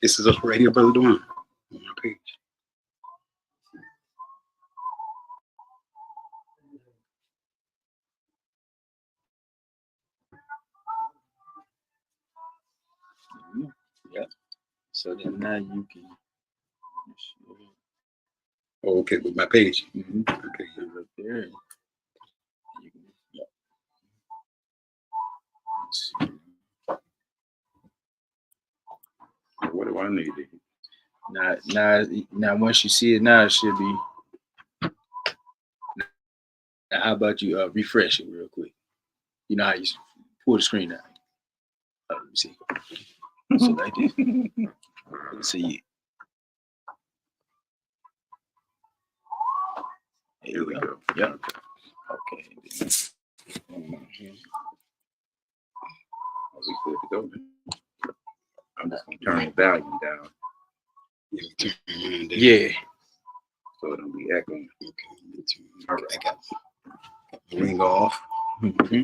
This is us right here, Brother DeWaun, on my page. Yeah. So then now you can. Oh, okay, with my page. Mm-hmm. Okay, right there. You can, yeah. What do I need? Now, once you see it, now it should be. Now, how about you refresh it real quick? You know how you pull the screen down. Let me see. So like this. Let's see. Here we go. Yeah. Okay. We good to go. I'm just gonna turn the volume down. Yeah. So it'll be echoing. Okay. All right. I got the ring off. Mm-hmm.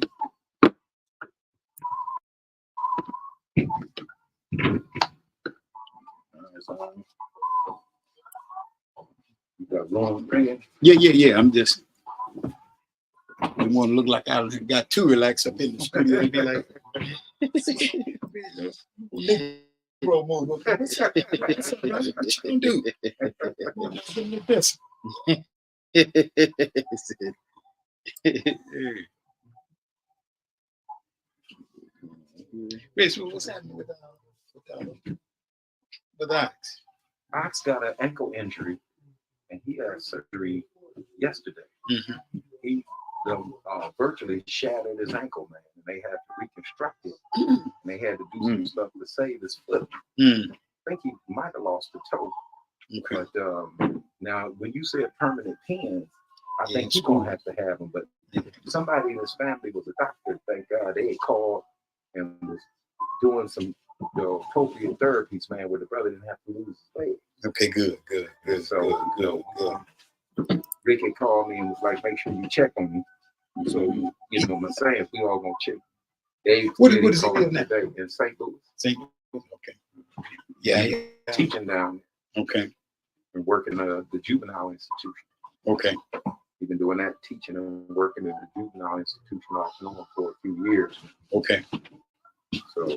You got long ringing? Yeah. I'm just. I want to look like I got too relaxed up in the studio and be like. Promo. What you gonna do? Rich, what's happening with Ox? Ox got an ankle injury, and he had surgery yesterday. Mm-hmm. He virtually shattered his ankle, man, and they had to reconstruct it. And they had to do some stuff to save his foot. I think he might have lost a toe. Okay. But now, when you said permanent pins, I think he's gonna have to have them. But somebody in his family was a doctor. Thank God they had called and was doing some appropriate therapies, man, where the brother didn't have to lose his leg. Okay, good. So good. Ricky called me and was like, "Make sure you check on me." So you know, my saying we all gonna check. What is he doing now? Today in St. Louis. St. Louis. Okay. Yeah. Teaching down. Okay. And working the juvenile institution. Okay. He's been doing that, teaching and working in the juvenile institution off and on for a few years. Okay. So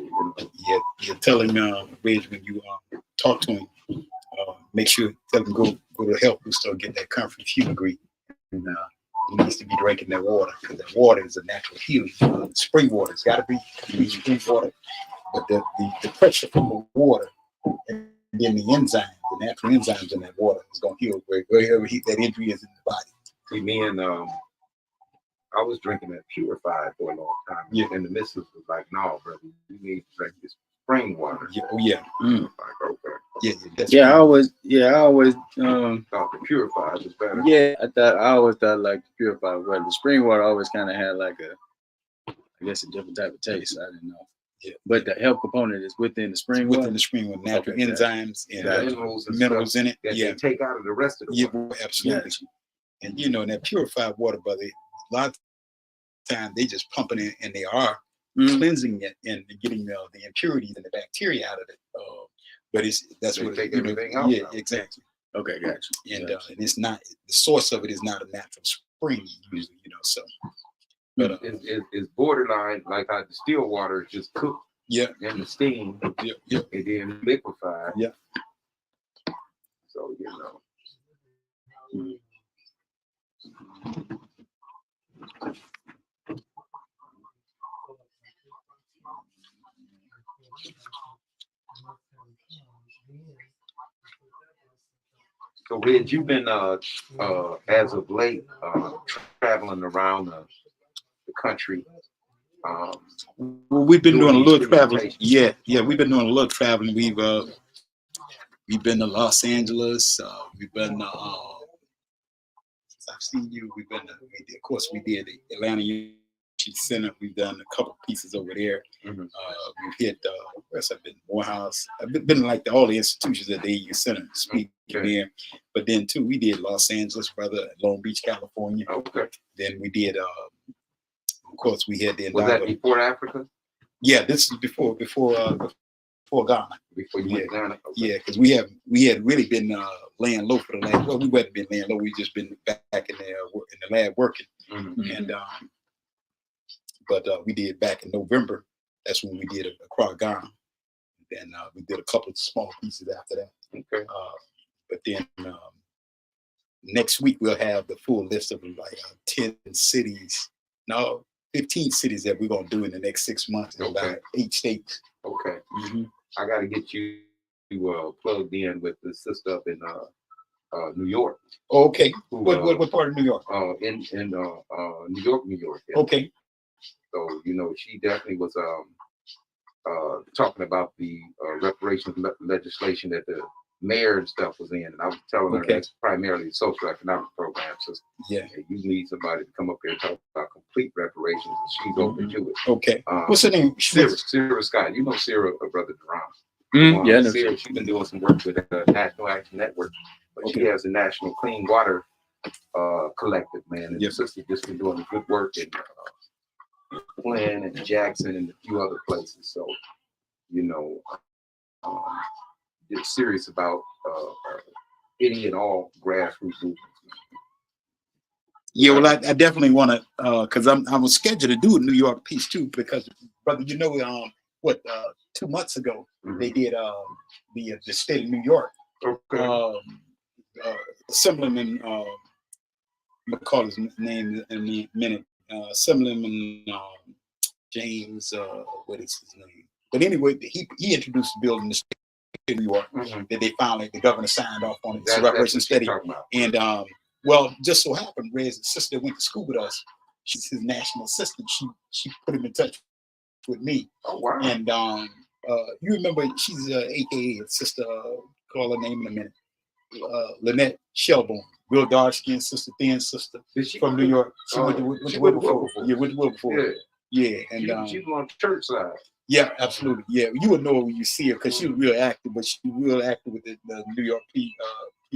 you're telling Reg, when you talk to him, make sure tell him go to health booster get that comfort degree. And he needs to be drinking that water because that water is a natural healing. Spring water, it's got to be spring water, but the pressure from the water and then the enzymes, the natural enzymes in that water is going to heal wherever that injury is in the body. See, me and I was drinking that purified for a long time. Yeah. And the missus was like, "No, brother, you need to drink this spring water." Yeah. Oh yeah. Like, okay. Yeah. I always thought the purified was better. Yeah, I always thought like the purified water. The spring water always kind of had like I guess a different type of taste. I didn't know. Yeah. But the health component is within the spring water. Within the spring with natural enzymes and minerals in it. That they take out of the rest of the water. Absolutely. And you know, that purified water, brother, a lot of times they just pumping it and they are cleansing it and getting the impurities and the bacteria out of it. But that's what take everything out. Yeah, exactly. Okay, gotcha. And it's not the source of it is not a natural spring usually, you know. So, but it's borderline like how the still water is just cooked. Yeah. And the steam. Yeah. And then liquefied. Yeah. So you know. So, Reg, you've been as of late traveling around the country. Well, we've been doing a little traveling. Yeah, we've been doing a little traveling. We've been to Los Angeles. We've been. I've seen you. We've been. Of course, we did the Atlanta University Center. We've done a couple pieces over there. Mm-hmm. We've hit. Where's I've been? Morehouse. I've been like all the institutions at the AU Center speaking there. But then too, we did Los Angeles, brother, Long Beach, California. Okay. Then we did. Of course, we had the. Was that before Africa? Yeah, this is before before Ghana. Before you went to Ghana? Okay. Yeah, because we had really been laying low for the last. Well, we hadn't been laying low. We just been back in there in the lab working, and but we did back in November. That's when we did Accra, Ghana. Then we did a couple of small pieces after that. Okay. But then next week we'll have the full list of like 10 cities. No, 15 cities that we're gonna do in the next 6 months in about 8 states. Okay. I got to get you plugged in with the sister up in New York. Okay. What part of New York? In New York, New York. Yeah. Okay. So she definitely was talking about the reparations legislation that the mayor and stuff was in, and I was telling her that's primarily a social economic program. So you need somebody to come up here and talk about complete reparations, and she's open to it. Okay. What's her name? Sarah Scott. You know Sarah, brother DeWaun. Yeah, Sarah, she's been doing some work with the National Action Network, but she has a National Clean Water Collective, man. And your sister just been doing good work in Flint and Jackson and a few other places. So, get serious about any and all grassroots movements. Yeah, well, I definitely want to, because I was scheduled to do a New York piece too, because brother, 2 months ago they did the state of New York, Assemblyman, I'm gonna call his name in a minute, Assemblyman James, what is his name? But anyway, he introduced the bill in the state of New York that they finally, the governor signed off on it. It's a reparations study. And well, just so happened, Red's sister went to school with us. She's his national assistant. She put him in touch with me. Oh wow! And you remember she's AKA sister. Call her name in a minute. Lynette Shelbourne, real dark skinned sister, thin sister from New York. She went to Wilberforce. Yeah, went to Wilberforce. Yeah, and she was on the church side. Yeah, absolutely. Yeah, you would know her when you see her because she was real active, but she was real active with the New York P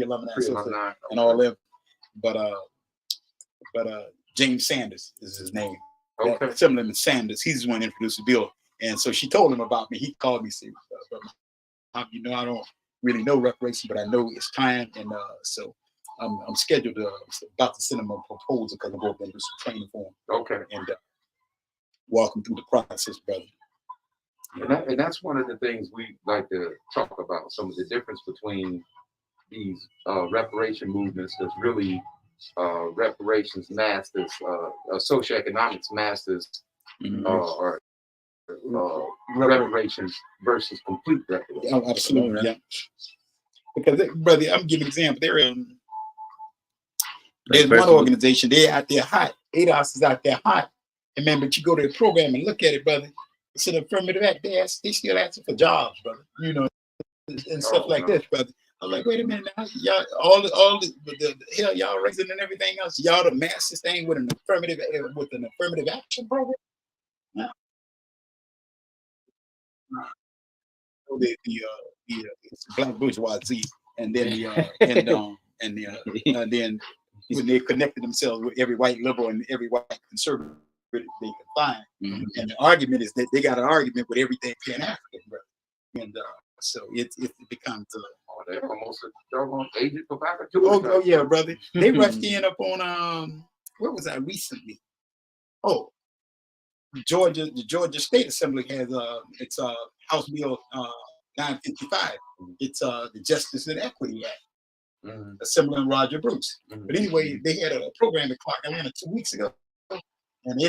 alumni and all that. But James Sanders is his name. Okay. Assemblyman Sanders, he's the one who introduced the bill. And so she told him about me. He called me and said, I don't really know reparations, but I know it's time. And so I'm scheduled to, about to send him a proposal because I'm going to do some training for him. Okay. And walk him through the process, brother. And that's one of the things we like to talk about, some of the difference between these reparation movements that's really reparations masters, socioeconomics masters, or reparations versus complete reparations. Oh, absolutely, yeah. Because, brother, I'm giving an example. There's one organization, they're out there hot. ADOS is out there hot. And man, but you go to the program and look at it, brother. It's an affirmative act. They still asking for jobs, brother. And stuff like this, brother. I'm like, wait a minute now, y'all, all the hell y'all raising and everything else, y'all the master thing with an affirmative action program. No. It's black bourgeoisie, and then then when they connected themselves with every white liberal and every white conservative they could find, and the argument is that they got an argument with everything Pan African, brother, and so it becomes. They're almost a doggone agent for back. Oh yeah, brother. They rushed in up on where was I recently? Oh, the Georgia State Assembly has it's House Bill 955. It's the Justice and Equity Act. Assemblyman Roger Bruce. But anyway, they had a program in Clark Atlanta 2 weeks ago, and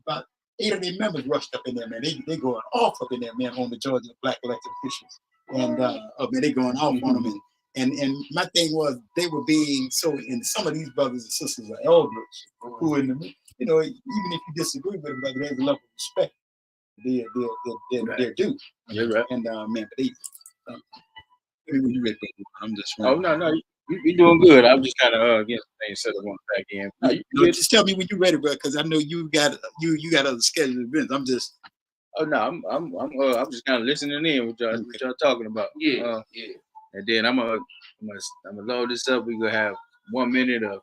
about 8 of their members rushed up in there, man. They going off up in there, man, on the Georgia black elected officials. And they going off on them, and my thing was they were being so. And some of these brothers and sisters are elders who, even if you disagree with them, brother, there's a level of respect they're due. You're right. And man, but I'm just. Oh no, you're doing good. I'm just kind of getting things set up on the back end. Just tell me when you're ready, bro, because I know you got other scheduled events. I'm just. Oh no, I'm just kind of listening in what y'all talking about. Yeah. And then I'm gonna load this up. We gonna have 1 minute of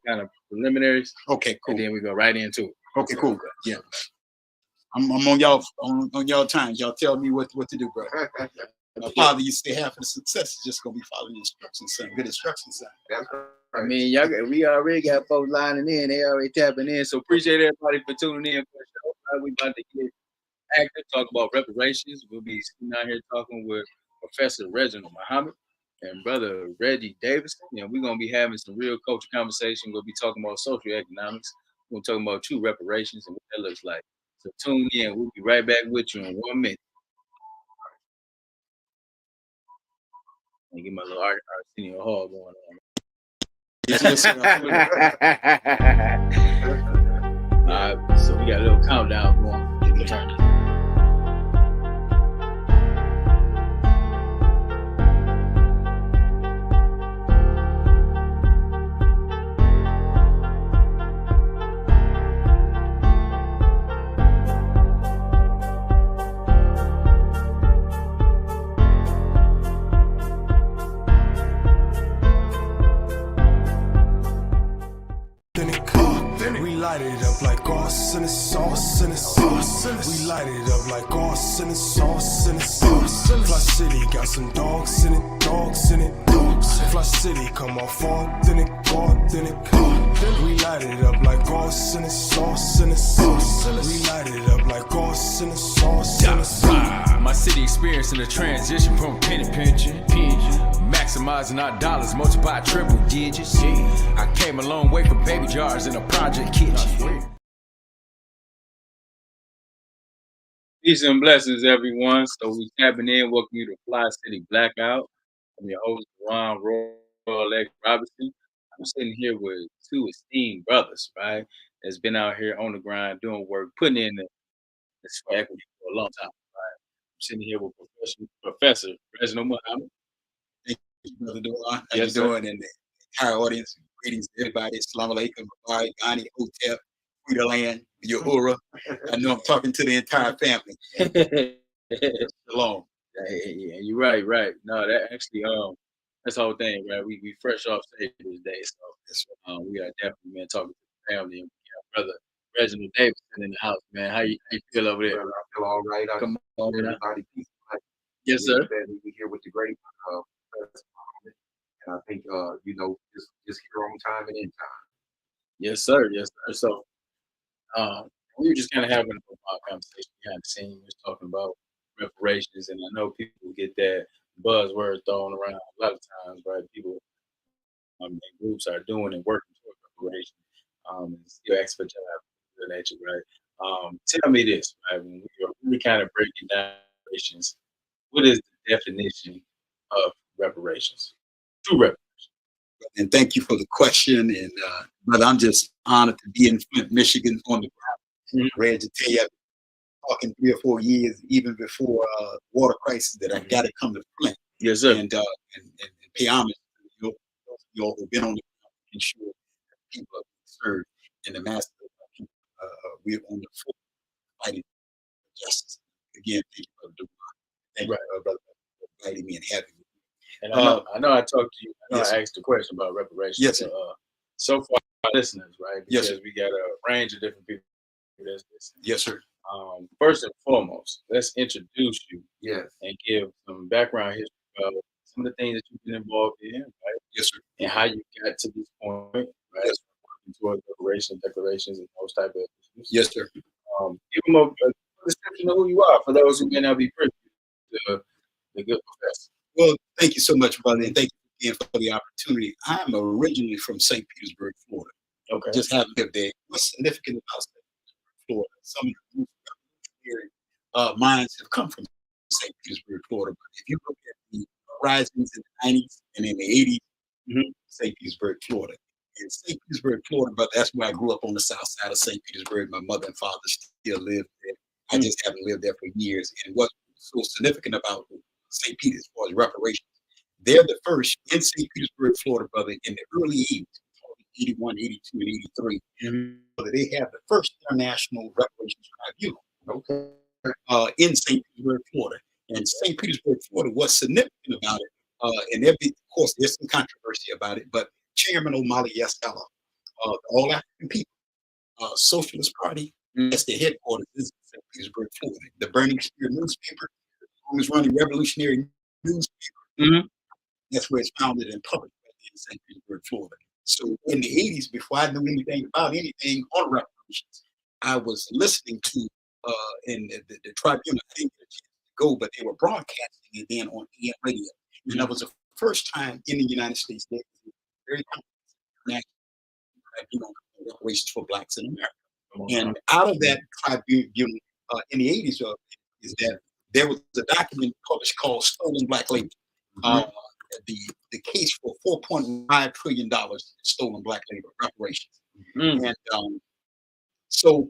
kind of preliminaries. Okay, cool. And then we go right into it. Okay, cool. Yeah. I'm on y'all times. Y'all tell me what to do, bro. My father used to say half of the success is just gonna be following instructions, son. Good instructions, son. That's right. I mean, we already got folks lining in. They already tapping in. So appreciate everybody for tuning in. We about to get active, talk about reparations. We'll be sitting out here talking with Professor Reginald Muhammad and Brother Reggie Davidson. And we're gonna be having some real culture conversation. We'll be talking about social economics. We're talking about true reparations and what that looks like. So tune in. We'll be right back with you in 1 minute. And get my little Arsenio Hall going on. Yes, sir. So we got a little countdown going. Turn it. We light it up like sauce and sauce and sauce. We light it up like sauce and sauce and sauce. Fli-City got some dogs in it, dogs in it, dogs. Fli-City come off authentic, authentic. We light it up like sauce and sauce and sauce. We light it up like sauce and sauce and sauce. My city experiencing a transition from penny pinching, maximizing our dollars, multiply triple digits. I came a long way from baby jars in a project kitchen. Peace and blessings, everyone. So we tapping in. Welcome you to Fli-City Blackout. I'm your host, DeWaun Royale X Robinson. I'm sitting here with two esteemed brothers, right? That's been out here on the grind, doing work, putting in the sweat equity for a long time, right? I'm sitting here with Professor Reginald Muhammad. Thank you, Brother DeWaun. How Yes, you doing? And the entire audience, greetings to everybody. Assalamu alaikum, Mumbai, Ghani, Hotep, Frida Land, Uhura. I know I'm talking to the entire family. Shalom. Yeah, you're right. No, that actually, that's the whole thing, right? We fresh off stage this day, so we are definitely, man, talking to the family. And we got Brother Reginald Davidson in the house, man. How you feel over there? I feel all right. Come on, man. Everybody, peace. Yes, sir. We here with the great and I think just here on time and in time. Yes, sir. So, we were just kind of having a conversation behind the scenes. We were talking about reparations, and I know people get that buzzword thrown around a lot of times, right? People and groups are doing and working toward reparations, and still ask for jobs of that nature, right? Tell me this, right? When we are really kind of breaking down reparations, what is the definition of reparations? True reparations. And thank you for the question. And brother, I'm just honored to be in Flint, Michigan on the ground. Ready to tell you, I've been talking 3 or 4 years, even before water crisis, that I got to come to Flint. Yes, sir. And pay homage to you all who've been on the ground to ensure that people are served and the master people. We're on the front fighting for justice. Again, thank you, Brother DeWaun. Thank you, brother, for inviting me and having me. And I know I talked to you. I know I asked a question about reparations. Yes, sir. So far, our listeners, right? Yes, Because we got a range of different people that's listening. Yes, sir. First and foremost, let's introduce you Yes. and give some background history about some of the things that you've been involved in, right? Yes, sir. And how you got to this point, right? Yes. Working towards reparations, declarations, and those type of issues. Yes, sir. Give them a description of who you are for those who may not be privy to the good professor. Well, thank you so much, brother, and thank you again for the opportunity. I'm originally from St. Petersburg, Florida. Okay. Just haven't lived there. What's significant about St. Petersburg, Florida? Some of the revolutionary minds have come from St. Petersburg, Florida. But if you look at the risings in the 90s and in the 80s, St. Petersburg, Florida. And St. Petersburg, Florida, but that's where I grew up on the south side of St. Petersburg. My mother and father still live there. I just haven't lived there for years. And what's so significant about St. Peter as far as reparations, they're the first in St. Petersburg, Florida, brother, in the early 80s, 81, 82, and 83. Brother, they have the first international reparations tribunal in St. Petersburg, Florida. And St. Petersburg, Florida, what's significant about it, and of course, there's some controversy about it, but Chairman O'Malley Yesella, the All African People, Socialist Party, That's the headquarters is in St. Petersburg, Florida. The Burning Spear newspaper, longest running revolutionary newspaper. That's where it's founded and published in St. Petersburg, Florida. So in the 80s, before I knew anything about anything on reparations, I was listening to in the Tribune. I didn't get a chance to go, but they were broadcasting it then on AM radio. And that was the first time in the United States that was very national reparations for blacks in America. And out of that Tribune in the 80s is that there was a document published called Stolen Black Labor. The case for $4.5 trillion stolen black labor reparations. And so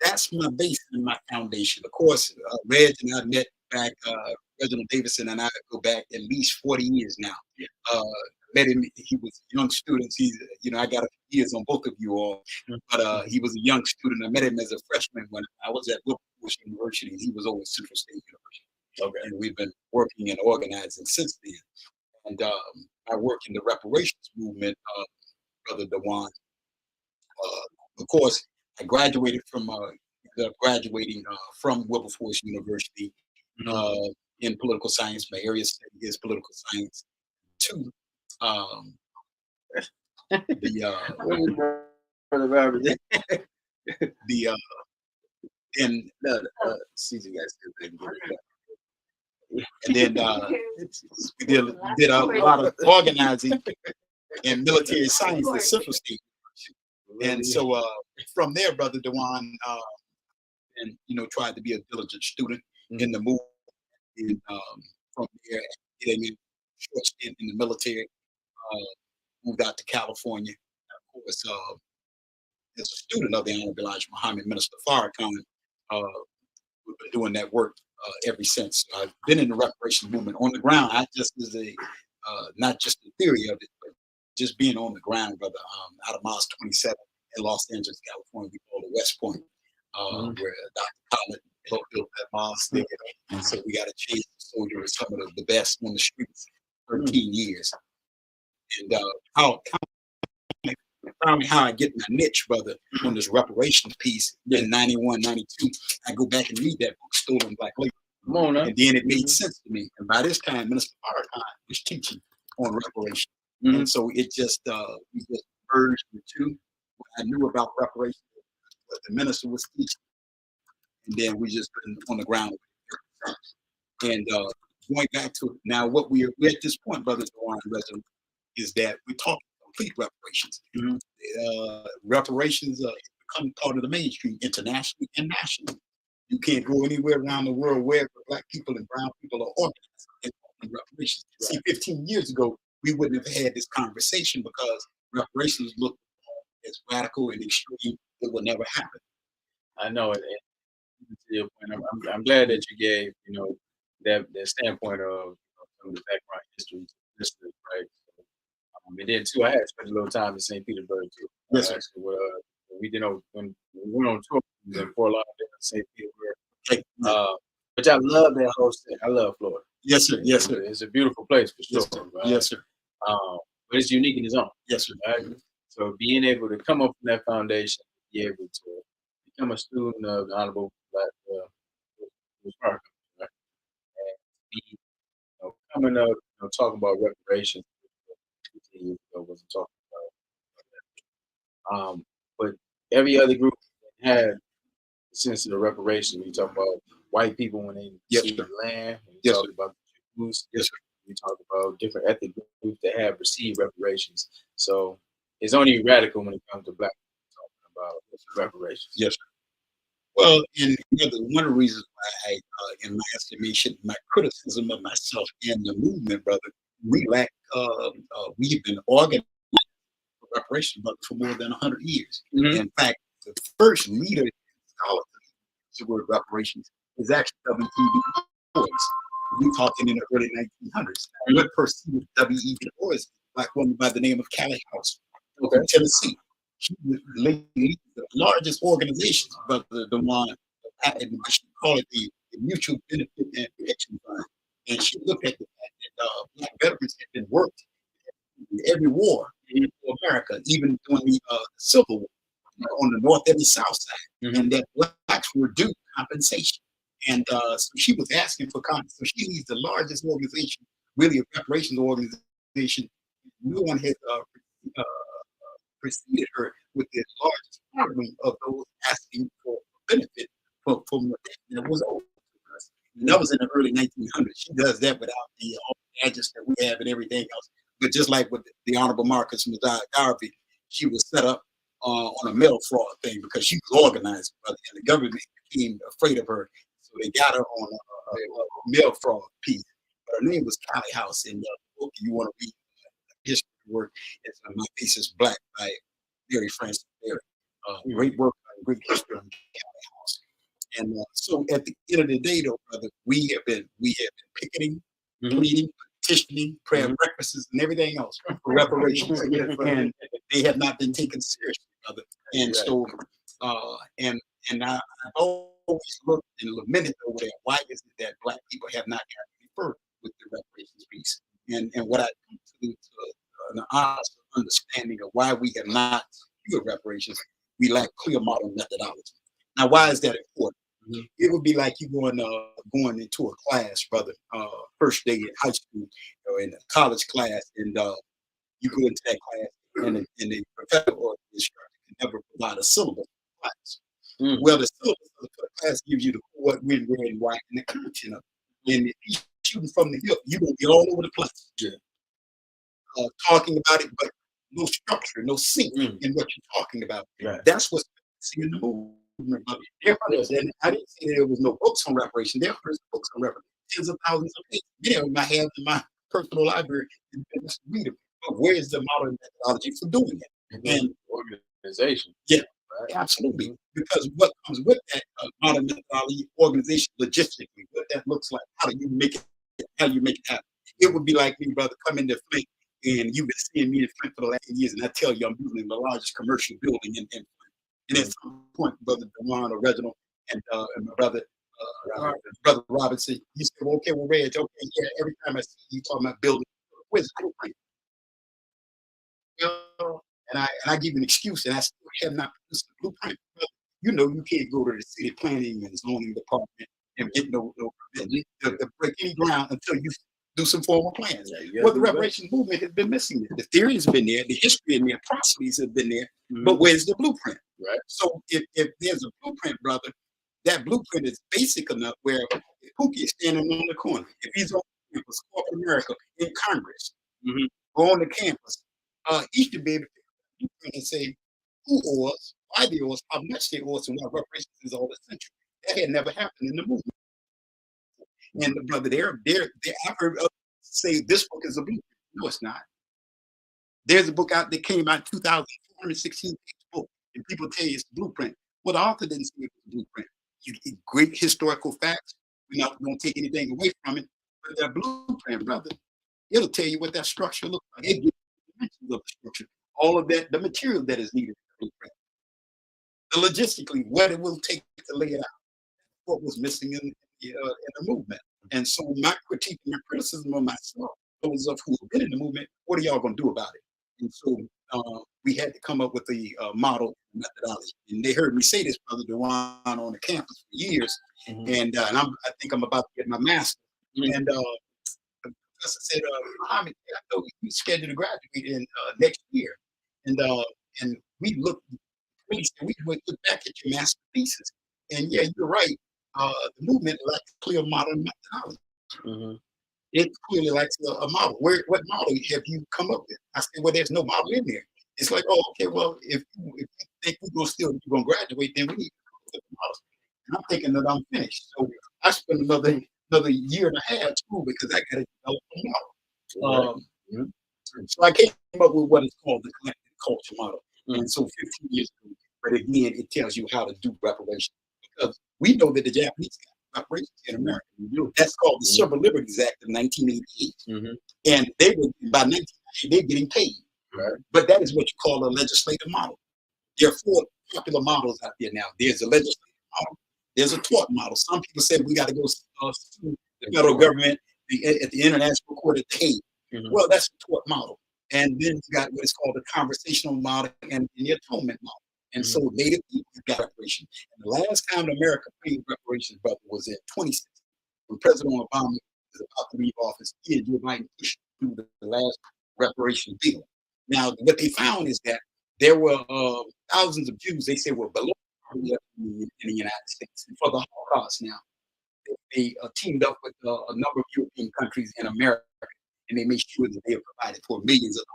that's my base and my foundation. Of course, Reg and I met back, Reginald Davidson and I go back at least 40 years now. Met him, he was a young student. He's, I got a few years on both of you all, but he was a young student. I met him as a freshman when I was at Wilberforce University, and he was over at Central State University. And we've been working and organizing since then. And I work in the reparations movement, Brother DeWaun. Of course, I graduated from Wilberforce University in political science. My area study is political science. Too. And then we did a lot of organizing in military science at Central State. And so from there, Brother DeWaun, and tried to be a diligent student in the movement. And from there, getting a short stint in the military, moved out to California. Of course, as a student of the Honorable Elijah Muhammad, Minister Farrakhan, we've been doing that work ever since. I've been in the reparations movement on the ground. I just was not just the theory of it, but just being on the ground, brother. Out of Miles 27 in Los Angeles, California, we call it West Point, where Dr. Collett built that mosque there. And so we got a chance to soldier with some of the best on the streets, 13 years. And how I get my niche, brother, on this reparations piece in 91, 92. I go back and read that book, Stolen Black Labor. And then it made sense to me. And by this time, Minister Farrakhan was teaching on reparations. And so it just, we just merged the two. I knew about reparations, what the minister was teaching. And then we just been on the ground. And going back to now, what we're at this point, Brother DeWaun and Reginald, is that we're talking complete reparations. Reparations become part of the mainstream internationally and nationally. You can't go anywhere around the world where black people and brown people are organized in reparations. See, 15 years ago, we wouldn't have had this conversation because reparations looked as radical and extreme. It would never happen. I know it. To your point, I'm glad that you gave that standpoint of some of the background history, right? And then too, I had spent a little time in St. Petersburg too. Yes, sir. We when we went on tour in Fort Lauderdale, St. Petersburg. Which I love that whole state. I love Florida. Yes, sir. Yes, sir. It's a beautiful place for sure. Yes, sir. Right? Yes, sir. But it's unique in its own. Yes, sir. Right? So being able to come up from that foundation, be able to become a student of the Honorable Black right? And be coming up, talking about reparations. 15 years ago wasn't talking about. But every other group had a sense of the reparations. When you talk about white people when they received the land, when you talk about the Jews, we talk about different ethnic groups that have received reparations. So it's only radical when it comes to black people talking about reparations. Yes, sir. Well, and one of the reasons why in my estimation, my criticism of myself and the movement, brother, we lack, we've been organized for reparations, brother, for more than 100 years. In fact, the first leader in scholarship, the word reparations, is actually W.E.B. Du Bois. We're talking in the early 1900s. What pursued W.E.B. Du Bois, a black woman by the name of Callie House, in Tennessee. She leads the largest organization, but the one, she called it the Mutual Benefit and Protection Fund. And she looked at the fact that black veterans had been worked in every war in America, even during the Civil War, on the North and the South side. And that black due compensation. And so she was asking for compensation. So she leads the largest organization, really a reparations organization. No one has uh, preceded her with the largest following of those asking for benefit from what that was over to us. And that was in the early 1900s. She does that without all the gadgets that we have and everything else. But just like with the Honorable Marcus Messiah Garvey, she was set up on a mail fraud thing because she was organized, and the government became afraid of her. So they got her on a mail fraud piece. But her name was Callie House. In the book, you want to read history work, it's My Face is Black by Mary Frances Berry. Great work, great history on Callie House. And so at the end of the day, though, brother, we have been picketing, pleading, petitioning, prayer breakfasts, and everything else for reparations, and they have not been taken seriously, brother. And so, and I've always looked and lamented over there. Why is it that Black people have not gotten referred with the reparations piece? And what I come to an honest understanding of why we have not secured reparations, we lack clear model methodology. Now, why is that important? It would be like you going into a class, brother, first day in high school or in a college class, and you go into that class, and the professor or the instructor can never provide a syllabus for the class. Well, the syllabus for the class gives you the what, when, where, and why, and the content of it. And if you're shooting from the hip, you're going to be all over the place. Talking about it, but no structure, no sync in what you're talking about. That's what's in the movement. And I didn't say there was no books on reparation. There are books on reparation, tens of thousands of pages. You know, I have in my personal library and read them. But where is the modern methodology for doing it? And organization. Yeah, absolutely. Because what comes with that modern methodology, organization, logistically, what that looks like, how do you make it happen? It would be like me, brother, come into Flint, and you've been seeing me in Flint for the last 8 years, and I tell you I'm building the largest commercial building in Flint. And at some point, brother DeWaun or Reginald and my brother Robinson, you say, well, okay, well, Reg, okay, yeah, every time I see you talking about building, where's the blueprint? Well, and I give an excuse, and I still have not produced the blueprint. But you know, you can't go to the city planning and zoning department and get no permit to break any ground until you do some formal plans. Well, the reparations movement has been missing it. The theory has been there, the history and the atrocities have been there, but where's the blueprint? Right. So if there's a blueprint, brother, that blueprint is basic enough where Pookie is standing on the corner. If he's on campus, corporate America, in Congress, or on the campus, he should be able to say who owes, why they owe us, how much they owe us, and what reparations is all essential. That had never happened in the movement. And the brother, I've heard others say this book is a blueprint. No, it's not. There's a book out that came out in 2016 page book, and people tell you it's the blueprint. Well, the author didn't say it was a blueprint. You get great historical facts. We're not going to take anything away from it. But that blueprint, brother, it'll tell you what that structure looks like. It gives you dimensions of the structure, all of that, the material that is needed for the blueprint. The logistically, what it will take to lay it out. What was missing in the movement. And so my critique and my criticism of myself, those of who have been in the movement, what are y'all going to do about it? And so we had to come up with the model methodology. And they heard me say this, Brother DeWaun, on the campus for years. And I think I'm about to get my master's. And the professor said, Muhammad, I know you're scheduled to graduate in next year. And we looked back at your master thesis. And yeah, you're right. The movement lacks clear modern methodology. It clearly lacks a model. What model have you come up with? I said, well, there's no model in there. It's like, oh, okay, well, if you think you're going to graduate, then we need to come up with a model. And I'm thinking that I'm finished. So I spent another year and a half too because I got to develop a model. So I came up with what is called the collective culture model. And so 15 years ago, but again, it tells you how to do reparations. Because we know that the Japanese got reparations in America. That's called the Civil Liberties Act of 1988. And they were, by 1990, they're getting paid. But that is what you call a legislative model. There are 4 popular models out there now. There's a legislative model. There's a tort model. Some people say we got to go sue the federal government at the International Court at The Hague. Well, that's a tort model. And then you got what is called the conversational model and the atonement model. And so Native people got reparations. And the last time America paid reparations, brother, was in 2016 when President Obama was about to leave office. He and Joe Biden pushed through the last reparation bill. Now, what they found is that there were thousands of Jews they said were below poverty in the United States. And for the Holocaust now, they teamed up with a number of European countries in America, and they made sure that they provided for millions of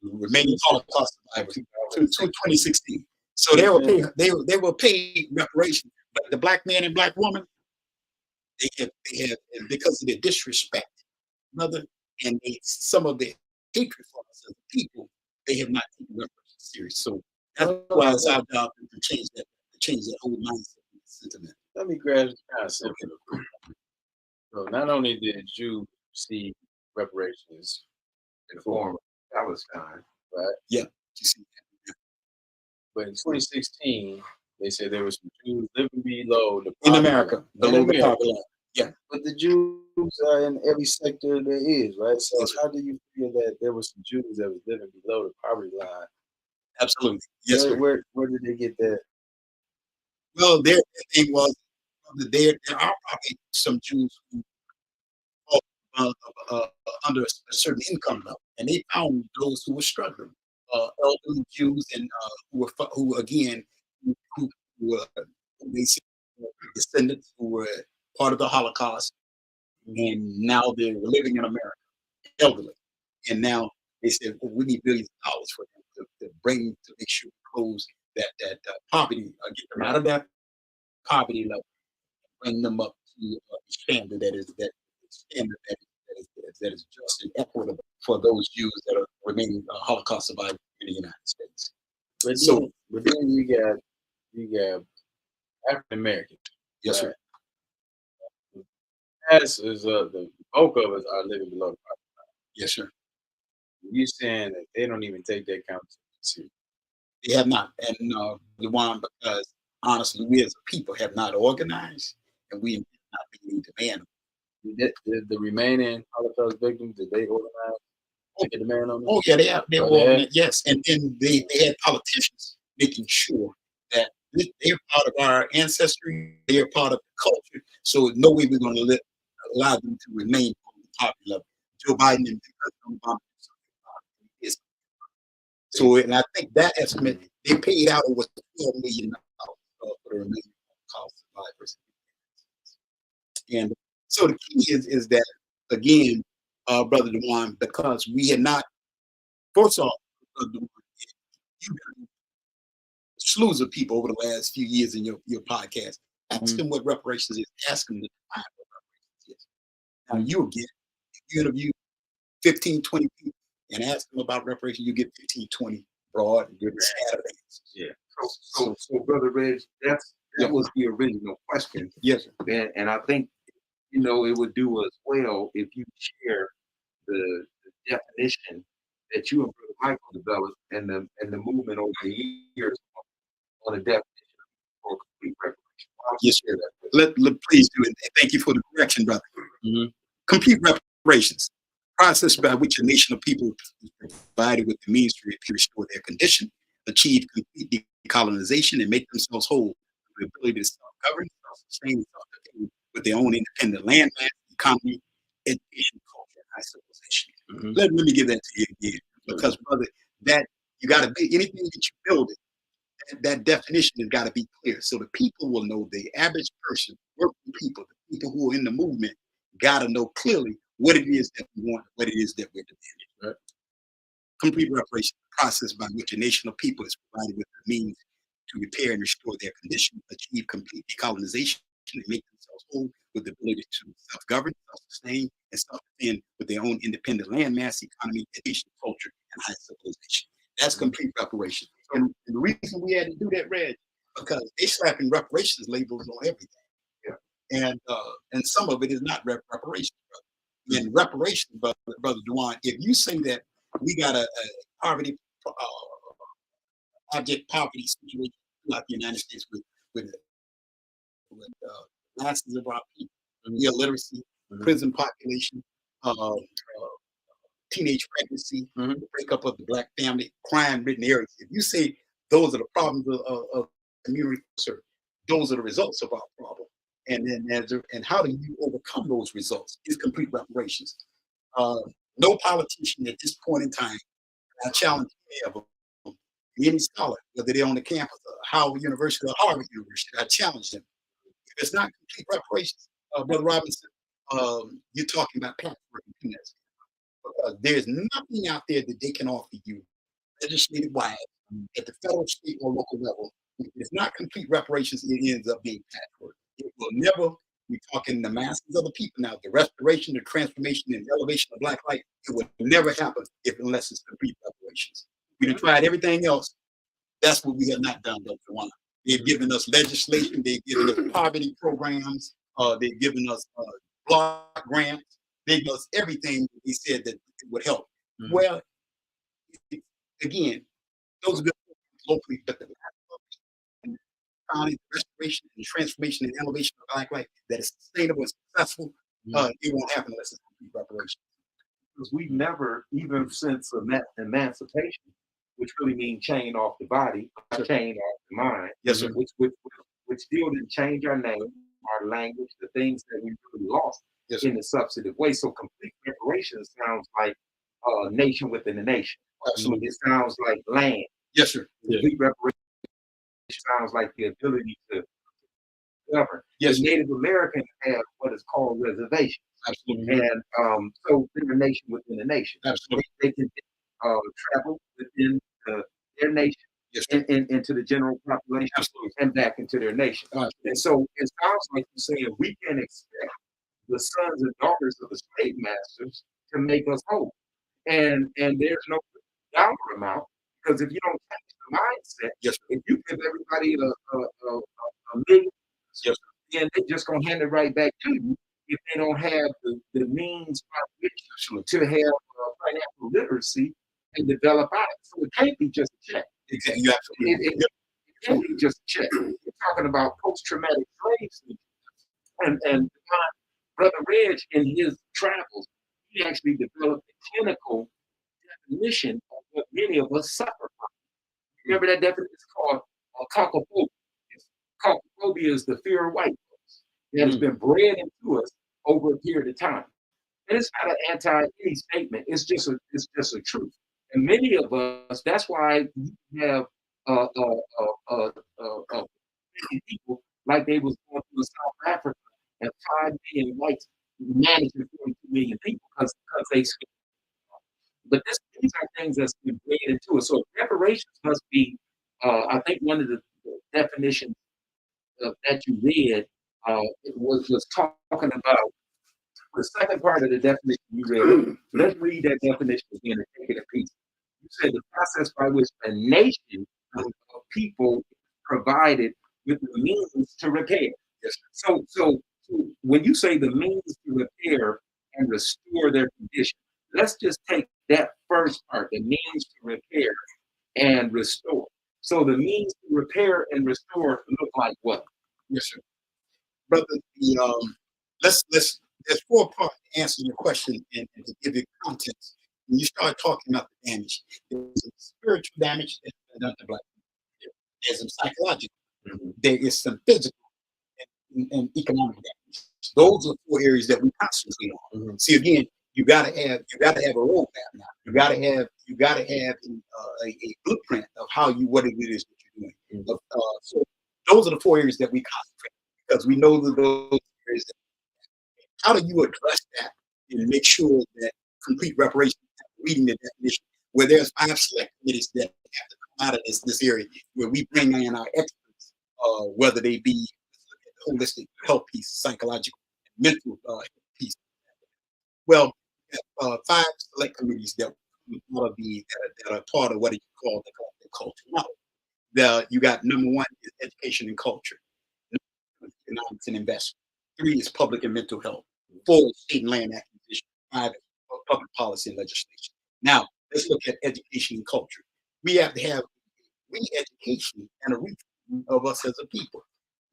remaining Holocaust survivors to 2016. So they were paid reparations, but the black man and black woman, they have and because of their disrespect, brother, and some of their hatred for us as a people, they have not taken reparations serious. So that's why it's our job to change that whole mindset and sentiment. Let me grab this concept. So not only did Jews see reparations In the form of Palestine. right? Yeah, you see that. But in 2016, they said there were some Jews living below the In poverty America, line. below In the America. poverty line. Yeah. But the Jews are in every sector there is, right? So Yes, sir. how do you feel that there were some Jews that was living below the poverty line? Absolutely. Yes, sir. Where did they get that? Well, their thing was there are probably some Jews who fall under a certain income level, and they found those who were struggling, elderly Jews, and who again who were basically descendants who were part of the Holocaust, and now they're living in America, elderly, and now they said, well, we need billions of dollars for them to make sure we close that poverty, get them out of that poverty level, bring them up to a standard that is just and equitable for those Jews that are remaining Holocaust survivors in the United States. But then you got African Americans. Yes, sir. As is the bulk of us are living below the poverty line. Yes, sir. You saying that they don't even take that conversation? They have not, and DeWaun, because honestly, we as a people have not organized, and we have not been in demand. Did the remaining Holocaust victims, did they organize? Take a demand on them? Oh yeah, they Oh, were they organized, yes, and then they had politicians making sure that they're part of our ancestry, they're part of the culture. So no way we're going to allow them to remain on the poverty level. Joe Biden and President Obama. So, and I think that estimate, they paid out over $12 million for the remaining Holocaust survivors. And so the key is that, again, Brother DeWaun, because we had not, first off, Brother DeWaun, you've got slews of people over the last few years in your podcast. Ask them what reparations is. Ask them to define what reparations is. Now, you again, if you interview 15, 20 people, and ask them about reparations, you get 15, 20 broad and good scattered answers. Yeah. So Brother Reg, that was the original question. Yes, sir. And I think, it would do us well if you share the definition that you and Brother Michael developed and the movement over the years on the definition for complete reparation. Yes, sir. Let please do it. Thank you for the correction, brother. Complete reparations. Process by which a nation of people is provided with the means to restore their condition, achieve complete decolonization, and make themselves whole with the ability to self-govern, self-sustain, and self-defend with their own independent land mass, economy, education, culture, and high civilization. Let me give that to you again, because brother, that you got to be anything that you build it. That definition has got to be clear, so the people will know. The average person, working people, the people who are in the movement, got to know clearly what it is that we want, what it is that we're demanding. Right? Complete reparation, the process by which a nation of people is provided with the means to repair and restore their condition, achieve complete decolonization, and make themselves whole with the ability to self-govern, self-sustain, and self-defend with their own independent land mass, economy, education, culture, and high civilization. That's complete reparation. And the reason we had to do that, Reg, because they slapping reparations labels on everything. Yeah. And some of it is not reparations, brother. And reparations, brother DeWaun, if you say that we got a poverty, abject poverty situation throughout the United States with masses of our people, the illiteracy, prison population, teenage pregnancy, the breakup of the black family, crime-ridden areas. If you say those are the problems of community service. Those are the results of our problem. And then and how do you overcome those results is complete reparations. No politician at this point in time, I challenge any scholar, whether they're on the campus of Howard University or Harvard University, I challenge them. If it's not complete reparations, Brother Robinson, you're talking about patchwork and peanuts. There's nothing out there that they can offer you legislative wide at the federal, state, or local level. If it's not complete reparations, it ends up being patchwork. It will never, we're talking the masses of the people now, the restoration, the transformation, and elevation of Black life, it will never happen unless it's complete reparations. We have tried everything else. That's what we have not done, Dr. DeWaun. They've given us legislation, they've given us poverty programs, they've given us block grants, they've given us everything they said that it would help. Well, again, those are good locally, but the restoration and transformation and elevation of Black life that is sustainable and successful, it won't happen unless it's complete reparations. Because we've never, even since emancipation, which really means chain off the body, chain off the mind. Yes, sir. Which still didn't change our name, our language, the things that we really lost in a substantive way. So complete reparations sounds like a nation within a nation. Absolutely. It sounds like land. Yes, sir. Complete reparations sounds like the ability to govern. Yes, Native Americans have what is called reservations. Absolutely. And so they're a nation within a nation. Absolutely. They can travel within their nation, yes, into the general population. Absolutely. And back into their nation. And so it sounds like you're saying we can expect the sons and daughters of the slave masters to make us whole. And there's no dollar amount, because if you don't change the mindset, yes, if you give everybody a million, yes, then they're just gonna hand it right back to you if they don't have the means by which to have financial literacy and develop out. So it can't be just a check. Exactly. You absolutely. It can't be just a check. We're talking about post-traumatic slave syndrome. And Brother Reg, in his travels, he actually developed a clinical definition of what many of us suffer from. Remember that definition is called cocophobia. Cocophobia is the fear of white folks that has been bred into us over a period of time. And it's not an anti-any statement. It's just a truth. And many of us, that's why you have people like they was going through South Africa and 5 million whites managing 42 million people because they speak. But these are things that's been bred into us. So reparations must be, I think one of the definitions that you read was talking about the second part of the definition you read. Let's read that definition again and take it a piece. You said the process by which a nation of people provided with the means to repair. Yes. So when you say the means to repair and restore their condition, let's just take that first part, the means to repair and restore. So the means to repair and restore look like what? Yes, sir. Brother, there's 4 parts to answer your question and to give you context. When you start talking about the damage, there's spiritual damage that's been done to Black people. There's some psychological. There is some physical and economic damage. Those are the 4 areas that we concentrate on. See, again, you gotta have a roadmap now. You gotta have a blueprint of what it is that you're doing. So those are the 4 areas that we concentrate on, because we know that those areas. How do you address that and make sure that complete reparations, reading the definition, where there's 5 select committees that have to come out of this area, where we bring in our experts, whether they be holistic health piece, psychological, mental piece. Well, 5 select committees that are part of what you call the culture model. You got number 1 is education and culture, economics and investment. 3 is public and mental health. 4 is state and land acquisition. 5 is public policy and legislation. Now, let's look at education and culture. We have to have re-education and a reform of us as a people.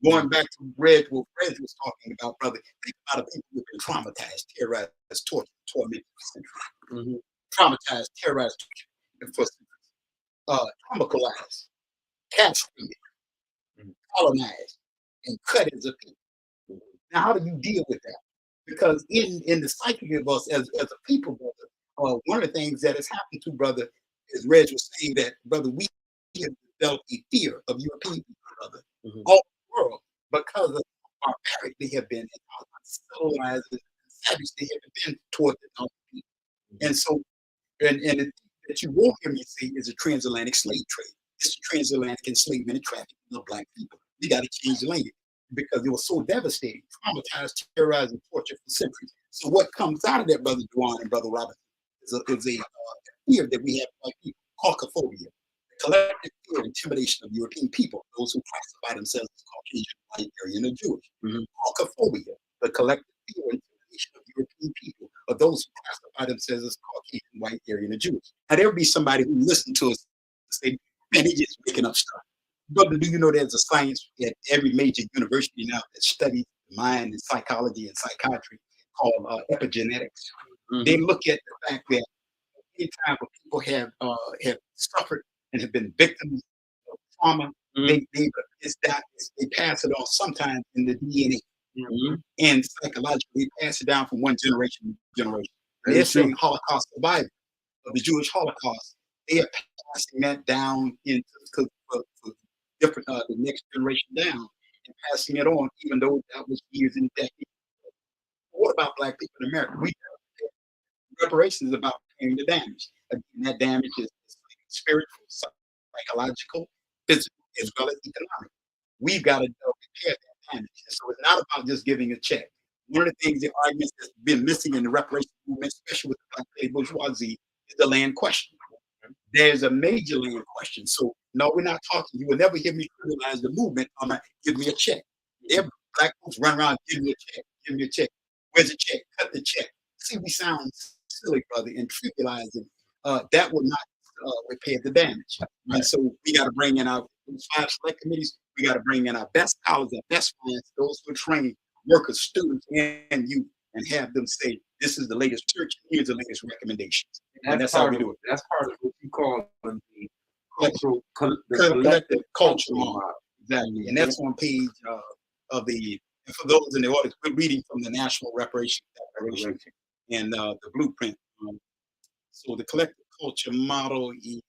Going back to what Reggie was talking about, brother, think about people who've been traumatized, terrorized, tortured, tormented for centuries. Traumatized, terrorized, tortured for centuries. Traumatized. castrated, colonized, and cut as a people. Now, how do you deal with that? Because in the psyche of us as a people, brother, one of the things that has happened to brother, as Reg was saying, that brother, we have developed a fear of European people, brother, all over the world, because of how barbaric they have been and how civilized and savage they have been toward the people. And so, and the that you won't hear me say is a transatlantic slave trade. It's a transatlantic enslavement and trafficking of black people. We got to change the language because it was so devastating, traumatized, terrorized, and tortured for centuries. So what comes out of that, Brother DeWaun and Brother Robert, is a fear that we have black people, caucophobia, the collective fear and intimidation of European people, those who classify themselves as Caucasian, white, Aryan, and Jewish. Caucophobia, the collective fear and intimidation of European people, or those who classify themselves as Caucasian, white, Aryan, and Jewish. Now there'll be somebody who listens to us and say, man, they just making up stuff. Brother, do you know there's a science at every major university now that studies mind and psychology and psychiatry called epigenetics? They look at the fact that any time when people have suffered and have been victims of trauma, they pass it on sometimes in the DNA. And psychologically, they pass it down from one generation to generation. They're saying Holocaust survivors of the Jewish Holocaust, they are passing that down into for different the next generation down and passing it on, even though that was years and decades. What about black people in America? Reparations is about repairing the damage. Again, that damage is spiritual, psychological, physical, as well as economic. We've got to repair that damage. And so it's not about just giving a check. One of the things, the arguments that's been missing in the reparations movement, especially with the black bourgeoisie, is the land question. There's a major land question. So no, we're not talking. You will never hear me criticize the movement. I'm like, give me a check. Every black folks run around, give me a check, give me a check. Where's the check? Cut the check. See, we sound silly, brother, and trivializing. That will not repair the damage. Right. And so we got to bring in our 5 select committees. We got to bring in our best scholars, our best minds, those who are trained workers, students, and youth, and have them say, this is the latest research, here's the latest recommendations. And that's how we do it. That's part of what you call the collective culture model. Exactly. And that's on page of the, and for those in the audience, we're reading from the National Reparations Declaration and the blueprint. So the collective culture model is,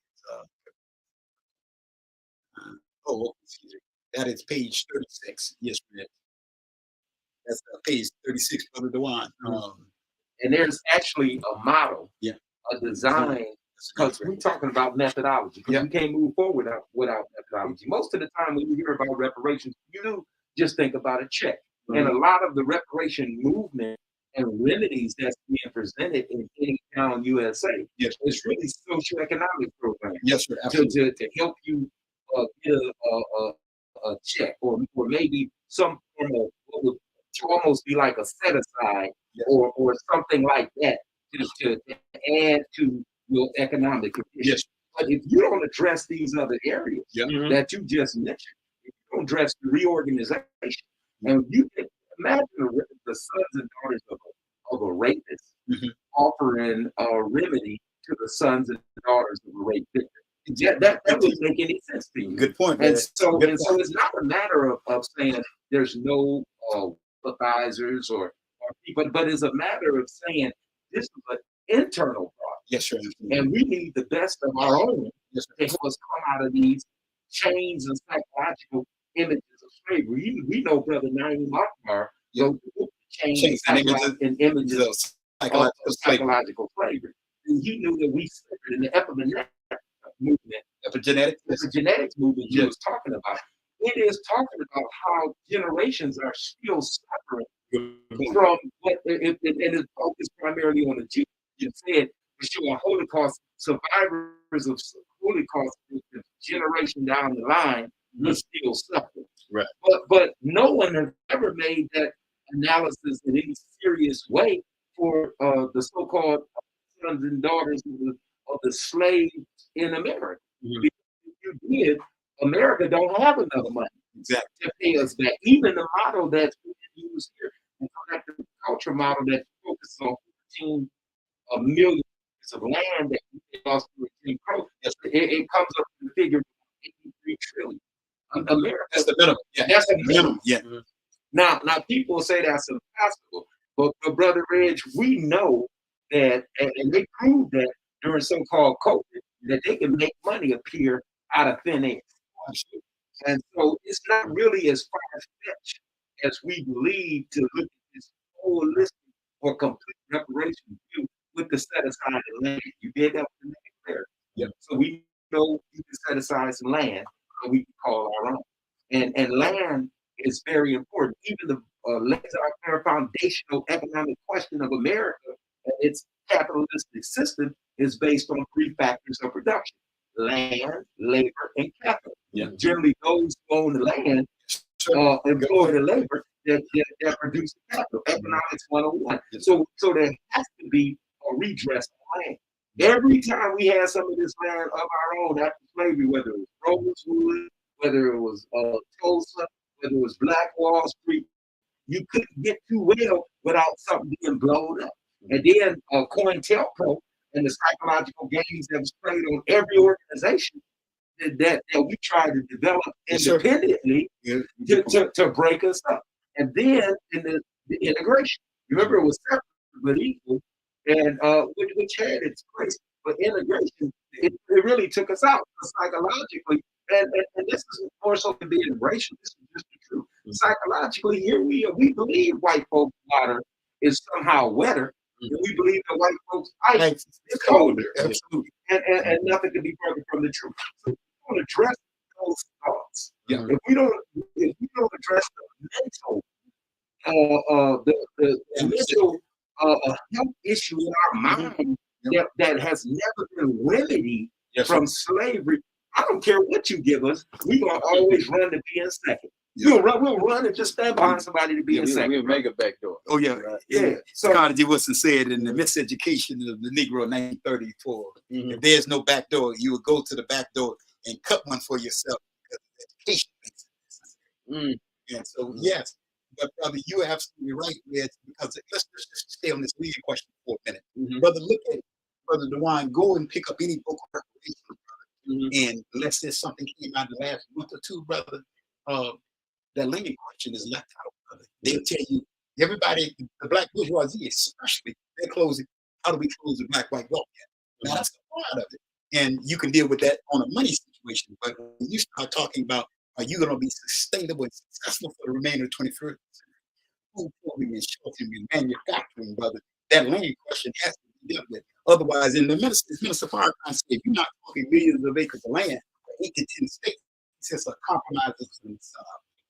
excuse me, that is page 36. Yes, ma'am. That's page 36, Brother DeWaun. And there's actually a model, a design, because we're talking about methodology. We can't move forward without methodology. Most of the time when you hear about reparations, you do just think about a check. And a lot of the reparation movement and remedies that's being presented in any town USA is really socioeconomic programs. Yes, sir. To help you get a check or maybe some form of what would almost be like a set aside or something like that to add to your economic condition. Yes. But if you don't address these other areas that you just mentioned, if you don't address the reorganization, and you can imagine the sons and daughters of a rapist offering a remedy to the sons and daughters of a rape victim. That doesn't make any sense to you. Good point. And so it's not a matter of saying there's no advisors or people, but it's a matter of saying this is an internal problem. Yes, sir. And we need the best of our own to help us come out of these chains and psychological images of slavery. We know Brother Naeem Akbar wrote the book, Chains and Images of Psychological Slavery. And he knew that we suffered in the epigenetics movement he was talking about. It is talking about how generations are still suffering from what, and it's focused primarily on the Jews. You said you are Holocaust survivors of Holocaust, generation down the line, will still suffer. Right. But no one has ever made that analysis in any serious way for the so-called sons and daughters of the slaves in America. Because if you did, America don't have enough money to pay us back. Even the model that's being used here, the collective culture model that focuses on 15 million of land that we lost to it comes up to the figure $83 trillion. America, That's the minimum. Yeah, that's the minimum. Yeah. Now people say that's impossible, but Brother Reg, we know that, and they proved that during so-called COVID, that they can make money appear out of thin air. And so it's not really as far-fetched as we believe to look at this holistic or complete reparation view with the set aside of land. You did that with the there. Yeah. So we know we can set aside some land that we can call our own. And land is very important. Even the land is our foundational economic question of America and its capitalistic system is based on 3 factors of production: land, labor, and capital. Yeah. Generally, those who own the land employ the labor that produce the capital. Economics 101. So there has to be a redress of land. Every time we had some of this land of our own after slavery, whether it was Rosewood, whether it was Tulsa, whether it was Black Wall Street, you couldn't get too well without something being blown up. And then COINTELPRO and the psychological games that was played on every organization that we tried to develop independently to break us up. And then in the integration, remember it was separate but equal, and which had its place. But integration, it really took us out psychologically. And this is more so than being racial. This is just the truth. Psychologically, here we believe white folks' water is somehow wetter. And we believe that white folks' ice is colder. Absolutely. And nothing can be further from the truth. So we don't address those thoughts. Yeah. If we don't address the mental health issue in our mind that has never been remedied from slavery, I don't care what you give us, we're gonna always run to be in second. We'll run and just stand behind somebody to be in second. We'll make a backdoor. Oh yeah, Yeah. So Carter G. Woodson said in the Miseducation of the Negro in 1934, if there's no back door, you would go to the back door and cut one for yourself. Education makes it. And so yes, but brother, you're absolutely right, Reg, because let's just stay on this legal question for a minute. Brother, look at Brother DeWaun, go and pick up any book of reparation, and unless there's something came out in the last month or two, brother, that lending question is left out, brother. They'll tell you, everybody, the black bourgeoisie especially, they're closing, how do we close the black-white wealth gap? Now that's the part of it. And you can deal with that on a money situation, but when you start talking about, are you gonna be sustainable and successful for the remainder of the 21st century? Food farming and sheltering and manufacturing, brother, that lending question has to be dealt with. Otherwise, in the Minister Farrakhan said, you're not talking millions of acres of land for 8 to 10 states. It's just a compromise.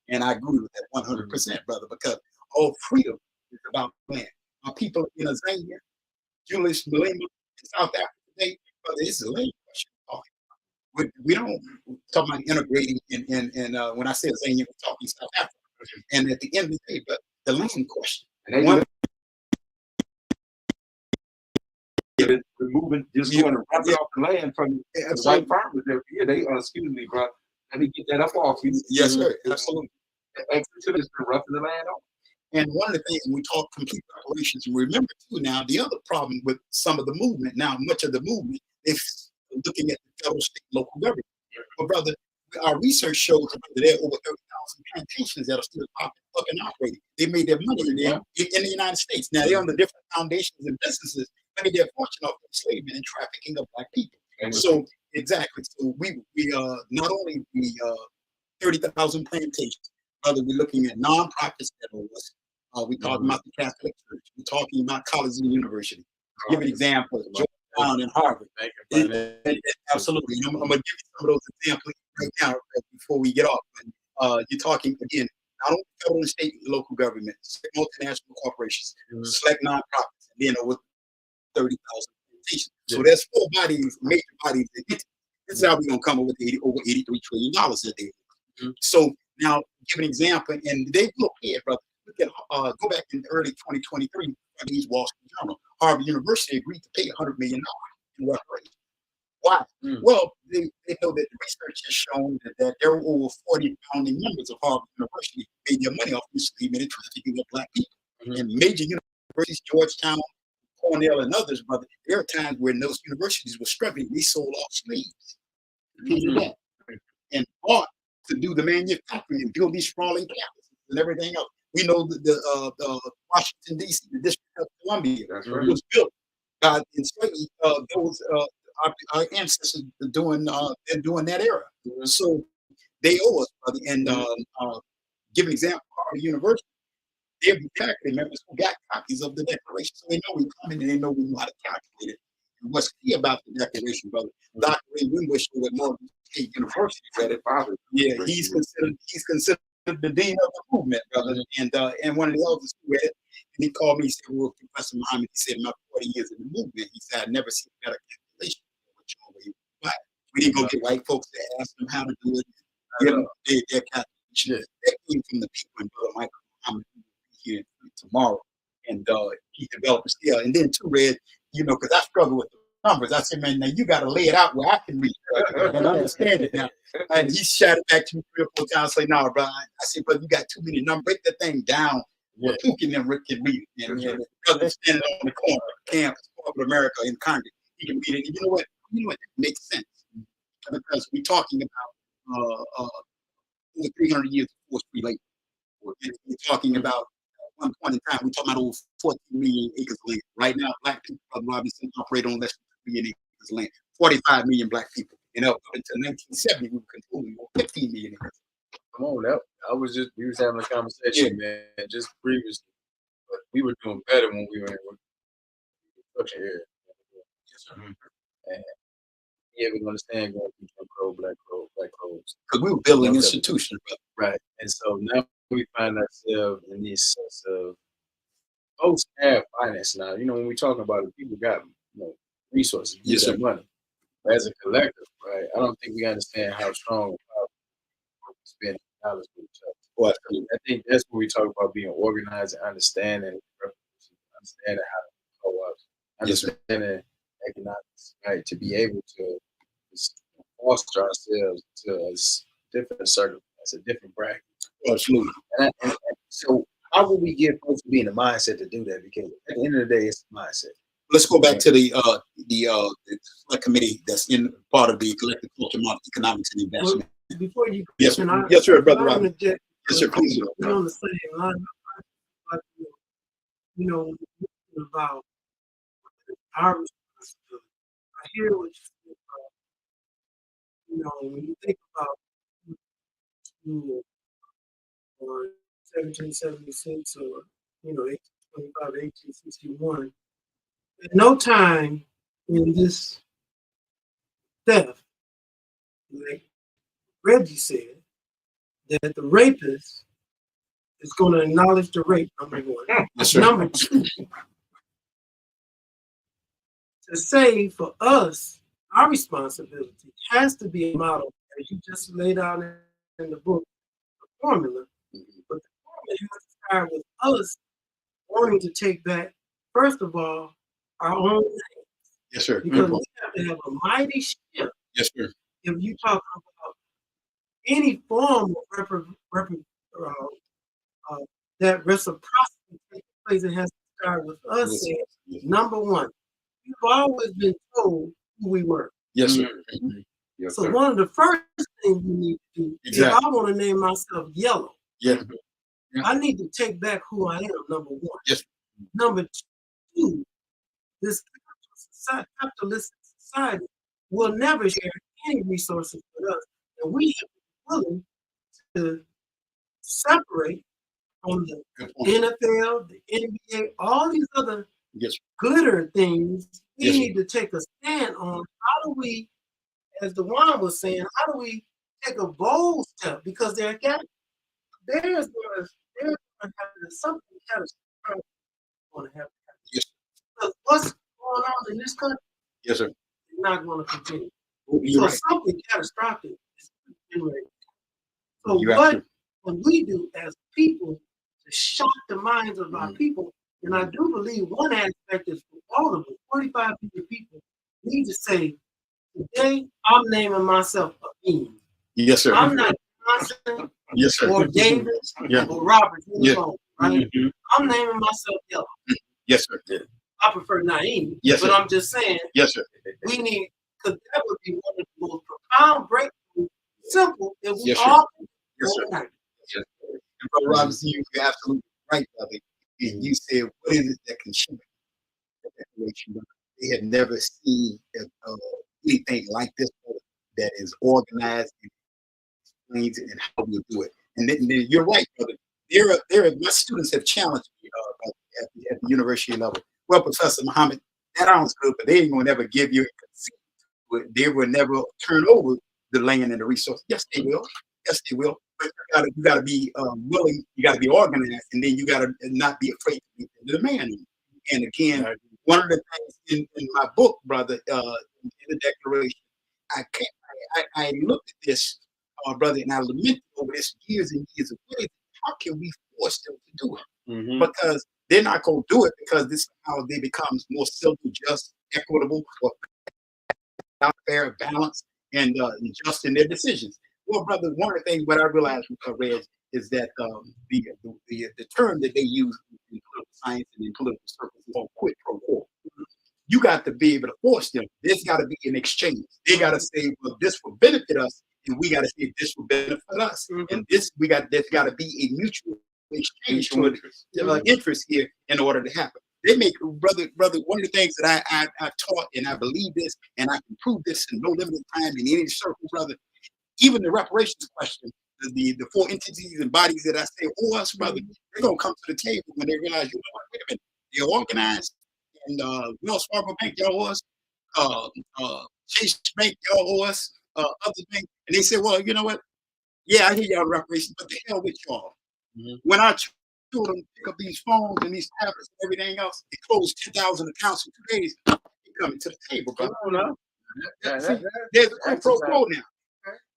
And I agree with that 100%, brother, because all freedom is about land. Our people in Azania, Julius Malema, in South Africa today, brother, this is a land question. We don't talk about integrating and when I say Azania, we're talking South Africa. And at the end of the day, but the land question. Removing, just going to rub it off the land from the white farmers there. Yeah, they excuse me, bro. Let me get that up off you. Yes, sir. Absolutely. Exodus been roughing the land off. And one of the things when we talk complete reparations, and remember too now, the other problem with some of the movement, now much of the movement is looking at the federal, state, local government. But brother, our research shows that there are over 30,000 plantations that are still up and operating. They made their money in the United States. Now they're under different foundations and businesses, made their fortune off enslavement and trafficking of black people. So exactly. So we not only 30,000 plantations, brother, we're looking at nonprofits that are we're talking about the Catholic Church. We're talking about colleges and universities. Give an example, Georgetown and Harvard. Absolutely. I'm going to give you some of those examples right now before we get off. You're talking, again, not only federal and state and local governments, multinational corporations, select nonprofits, and then over 30,000 plantations. So there's 4 bodies, major bodies. This is how we're going to come up with over $83 trillion that they So now, give an example, and they look here, brother. We can go back in early 2023, Wall Street Journal. Harvard University agreed to pay $100 million in reparations. Why? Well, they know that the research has shown that there were over 40 founding members of Harvard University who made their money off enslavement and trafficking of black people. And major universities, Georgetown, Cornell, and others, brother, there are times when those universities were struggling. They sold off slaves. and bought to do the manufacturing and build these sprawling campuses and everything else. We know the Washington, D.C., the District of Columbia, was built by enslaved those our ancestors during that era. So they owe us, brother. And give an example, Harvard University, they're faculty members who got copies of the Declaration, so they know we coming and they know we know how to calculate it. And what's key about the Declaration, brother? Dr. Ray Wimbush with Morgan State University read it. Yeah, he's considered the dean of the movement, brother. And one of the elders who read it, and he called me. He said, "Well, Professor Muhammad," he said, "in my 40 years in the movement," he said, "I never seen better calculation." But we didn't go get white folks to ask them how to do it. Give them their calculation. That came from the people, and Brother Michael Muhammad will be here tomorrow, and he developed a skill. And then too, Red, because I struggle with the numbers. I said, "Man, now you got to lay it out where I can read it and understand it now." And he shouted back to me 3 or 4 times, say, "No, bro." I said, "But you got too many numbers. Break that thing down. Who can read it?" And the brother standing on the corner of campus, corporate America in Congress, he can read it. And you know what? It makes sense because we're talking about over 300 years of forced free labor. We're talking about at one point in time, we're talking about over 14 million acres of land. Right now, black people, Brother Robinson, operate on less than 2 million acres of land. 45 million black people. Up until 1970, we were controlling over 15 million acres. Come on, we was having a conversation, man, just previously. But we were doing better when we were in construction area. Yes, sir. And we understand going through Jim Crow, Black Crows. Because we were building institutions, right? And so now we find ourselves in this sense of folks have finance now. When we talking about it, people got resources, yes, sir. Money. As a collective, right? I don't think we understand how strong we spend dollars with each other. Well, I think that's where we talk about being organized and understanding how to co-op, understanding economics, right? To be able to foster ourselves to a different circle, as a different bracket. Absolutely. And so, how will we get folks to be in the mindset to do that? Because at the end of the day, it's the mindset. Let's go back to the committee that's in part of the collective culture model, economics and investment. Well, before you, yes, sir, brother Robin. Yes, sir, please. We're on the same line. About our responsibility. I hear what you say about, when you think about school or 1776 or 1825, 1861. At no time in this theft, like Reggie said, that the rapist is going to acknowledge the rape, number one. Yes, number two, to say for us, our responsibility has to be a model, as you just laid out in the book, the formula. But the formula has to start with us wanting to take back, first of all, our own names. Yes, sir. Because we have to have a mighty shift. Yes, sir. If you talk about any form of that reciprocity takes place, it has to start with us saying, number one, we've always been told who we were. Yes, sir. Yes, So sir. one of the first things we need to do, if I want to name myself Yellow, I need to take back who I am, number one. Yes. Number two, this capitalistic society will never share any resources with us. And we have to be willing to separate on the NFL, the NBA, all these other glitter things. We need to take a stand on how do we, as DeWaun was saying, how do we take a bold step? Because there's going to happen something catastrophic going to happen. Because what's going on in this country is not going to continue. So something catastrophic is generated. So what can we do as people to shock the minds of our people? And I do believe one aspect is for all of us, 45 million people need to say, today I'm naming myself Amin. Yes, sir. I'm not Johnson or Davis or Robert. Right? I'm naming myself Yellow. Yes, sir. I prefer Naeem, but I'm just saying, yes, sir. We need, because that would be one of the most profound breakthroughs simple if we Yes, sir. all Yes, sir. overnight. And Brother Robinson, you're absolutely right, brother. And you said, what is it that can shape the declaration? They have never seen anything like this that is organized and explains it and how we do it. And then you're right, brother. My students have challenged me at the university level. Well, Professor Muhammad, that sounds good, but they ain't gonna never give you a conceit. They will never turn over the land and the resource. Yes, they will. Yes, they will. But you gotta be willing. You gotta be organized, and then you gotta not be afraid to meet the demand. And again, one of the things in my book, brother, in the declaration, I looked at this, brother, and I lamented over this years and years of ways. How can we force them to do it? Because they're not going to do it because this is how they become more civil, just, equitable, or fair, balanced, and just in their decisions. Well, brother, one of the things what I realized, Reg, is that the term that they use in political science and in political circles is called quid pro quo. You got to be able to force them. There's got to be an exchange. They got to say, well, this will benefit us, and we got to say this will benefit us. And there's got to be a mutual exchange with interest here in order to happen. They make, brother, one of the things that I taught, and I believe this, and I can prove this in no limited time in any circle, brother. Even the reparations question, the four entities and bodies that I say owe us, brother, they're gonna come to the table when they realize, you know what, wait a minute, they're organized, and Wells Fargo Bank, y'all owe us, Chase Bank, y'all owe us, other banks, and they say, well, you know what? Yeah, I hear y'all reparations, but the hell with y'all. When I told them to pick up these phones and these tablets and everything else, they closed 10,000 accounts in 2 days. They're coming to the table, brother. There's a quid pro quo now.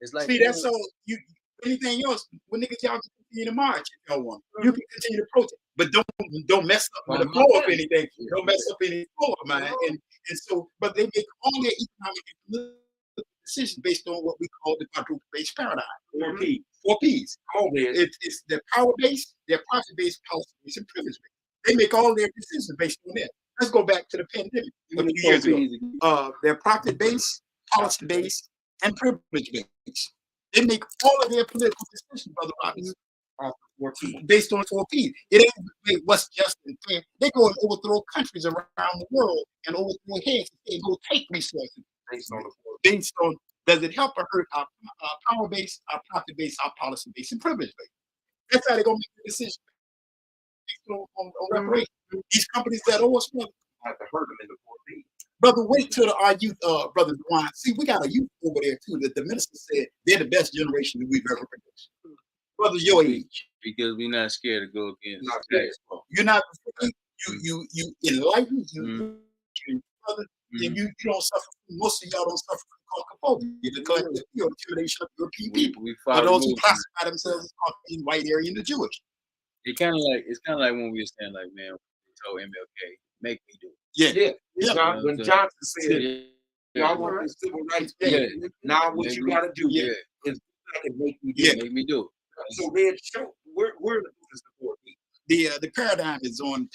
It's like, see, that's all. You anything else? When niggas y'all can continue to march if y'all want. You can continue to protest, but don't mess up with the flow of anything. Don't mess up any flow of mine. And so, but they make all their economic and political decisions based on what we call the quadruple-based paradigm. 4 Ps. 4 Ps. It's their power-based, their profit-based, policy-based, and privilege-based. They make all their decisions based on that. Let's go back to the pandemic a few years ago. They're profit-based, policy-based, and privilege-based. They make all of their political decisions, Brother Robinson, based on 4 Ps. It ain't what's just and fair. They go and overthrow countries around the world and overthrow heads and go take resources based on does it help or hurt our power base, our profit base, our policy base, and privilege base. That's how they're gonna make the decision based on reparations. These companies that owe us money have to hurt them in the 4 Ps. Brother, wait till our youth, Brother DeWaun. See, we got a youth over there too that the minister said they're the best generation that we've ever produced. Brother, your age. Because we're not scared to go against. You're not afraid. You enlighten you, brother, and you don't suffer. Most of y'all don't suffer from Caucasophobia, the collective intimidation of European people. Or those who classify themselves as Caucasian, white, Aryan, and Jewish. It's kind of like when we were saying, like, man, we told MLK, make me do it. Yeah. When Johnson said, y'all want this civil rights day, now what you got to do is make me do it. Make me do it. So then, where is the 4 Ps? The paradigm is on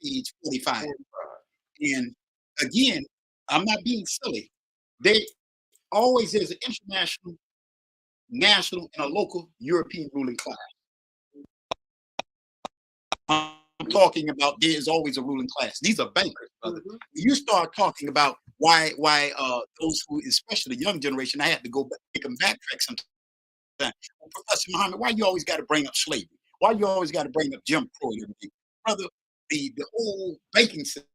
page 45. And again, I'm not being silly. They always there's an international, national, and a local European ruling class. I'm talking about there's always a ruling class. These are bankers, brother. You start talking about why those who, especially the young generation, I had to go back, make them backtrack sometimes. Professor Muhammad, why you always got to bring up slavery? Why you always got to bring up Jim Crow and everything? Brother, the whole banking system,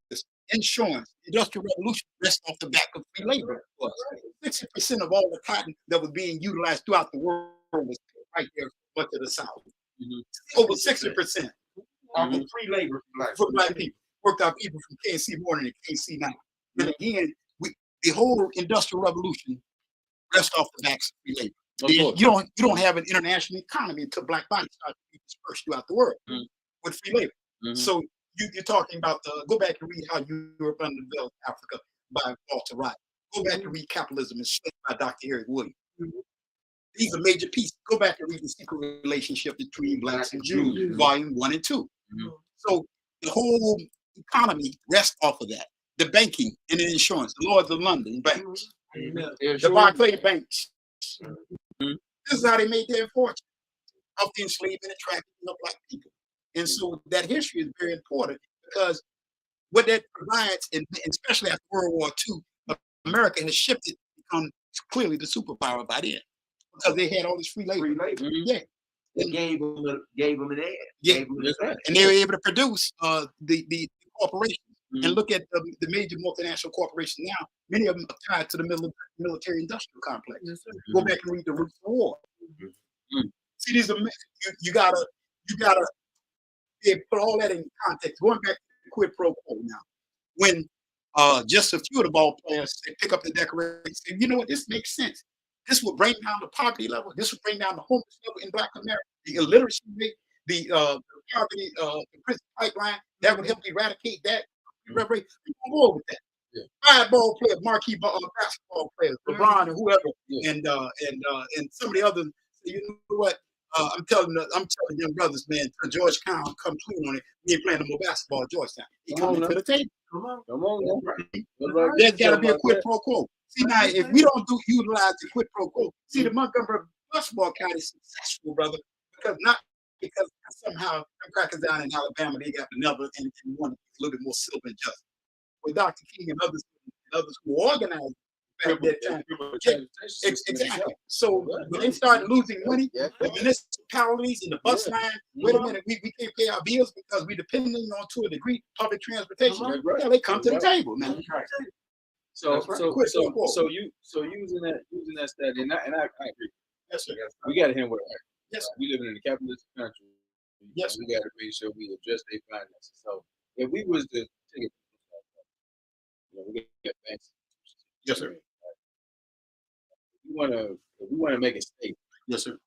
insurance, industrial revolution rests off the back of free labor. 60% of all the cotton that was being utilized throughout the world was right there much of the South. Over 60%. Free labor for black people. Worked out people from KC morning to KC night. And again, the whole industrial revolution rests off the backs of free labor. You don't have an international economy until black bodies start to be dispersed throughout the world with free labor. So you're talking about go back and read How Europe Underdeveloped Africa by Walter Wright. Go back and read Capitalism and Slave by Dr. Eric Williams. These are major pieces. Go back and read The Secret Relationship Between Blacks and Jews, Volume 1 and 2. So the whole economy rests off of that. The banking and the insurance, the Lords of London banks. The Barclay banks. This is how they made their fortune, of the enslavement and trafficking of black people. And so that history is very important because what that provides, and especially after World War II, America has shifted to become clearly the superpower by then because they had all this free labor. Yeah. They gave them an edge. Yeah. And they were able to produce the corporations. And look at the major multinational corporations now. Many of them are tied to the military industrial complex. Go back and read the Roots of War. See, these are you gotta put all that in context. Going back to the quid pro quo now, when just a few of the ball players pick up the Declaration, say, you know what, this makes sense. This will bring down the poverty level. This will bring down the homeless level in Black America, the illiteracy rate, the poverty, the prison pipeline. That would help eradicate that. We're going with that. Yeah. 5 ball players, marquee basketball players, LeBron and whoever, and some of the others. You know what? I'm telling young brothers, man, Georgetown come clean on it. We ain't playing no more basketball at Georgetown. He coming to the table. Come on. There's got to be a quid pro quo. See, now, if we don't utilize the quid pro quo, see, the Montgomery basketball county is successful, brother, because somehow the crackers down in Alabama, they got another and one a little bit more silver and just. With Dr. King and others who organized back that time. Exactly. So when they started losing money, the municipalities and the bus line, wait a minute, we can't pay our bills because we're depending on, to a degree, public transportation. Yeah, they come to the table, man. So using that study, and I agree. Yes, sir. We got to handle it. Yes, we living in a capitalist country. Yes, we got to make sure we address their finances. So if we was to take it, we get banks. Yes, sir. If we want to make it safe. Yes, sir.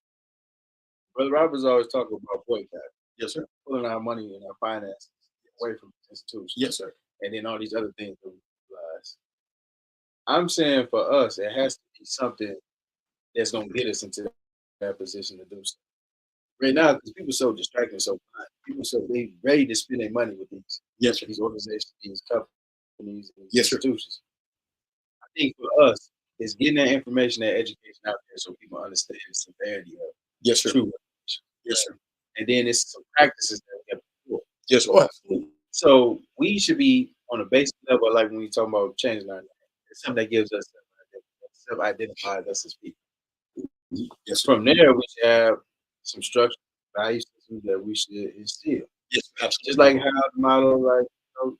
Brother Robert's always talking about boycott. Yes, sir. Pulling our money and our finances away from institutions. Yes, sir. And then all these other things that we realize. I'm saying for us, it has to be something that's going to get us into that position to do so. Right now, because people are so distracted, so people they ready to spend their money with these. Yes, sir. These organizations, these companies, these yes, institutions. Sir. I think for us, it's getting that information, that education out there, so people understand the severity of yes, sir. True. Yes, sir. And then it's some practices that we have to do. Yes, sir. Absolutely. So we should be on a basic level, like when we talk about changing our name. It's something that gives us self-identifies us as people. Yes, from there, we should have some structure, value systems that we should instill. Yes, absolutely. Just like how the model, like the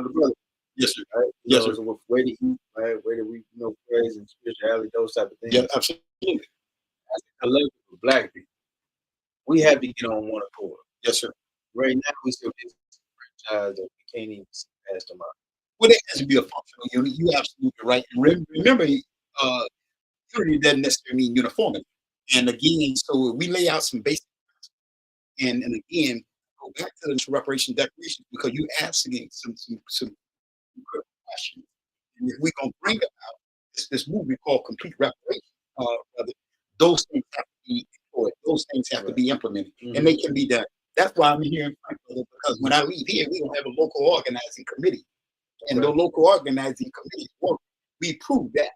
brother. Yes, sir. Right? Yes, sir. So way to eat, right? Way to we praise and spirituality, those type of things. Yeah, absolutely. As a collective of Black people, we have to get on one accord. Yes, sir. Right now, we still get franchise that we can't even see past them out. Well, it has to be a functional unit. You're absolutely right. Remember, unity doesn't necessarily mean uniformity. And again, so we lay out some basic and again, go back to the Reparations Declarations because you asking some critical questions. And if we're going to bring about this movement called complete reparation, those things have to be employed. Those things have to be implemented, and they can be done. That's why I'm here in Frankfurt, because when I leave here, we don't have a local organizing committee. And the local organizing committees work. We proved that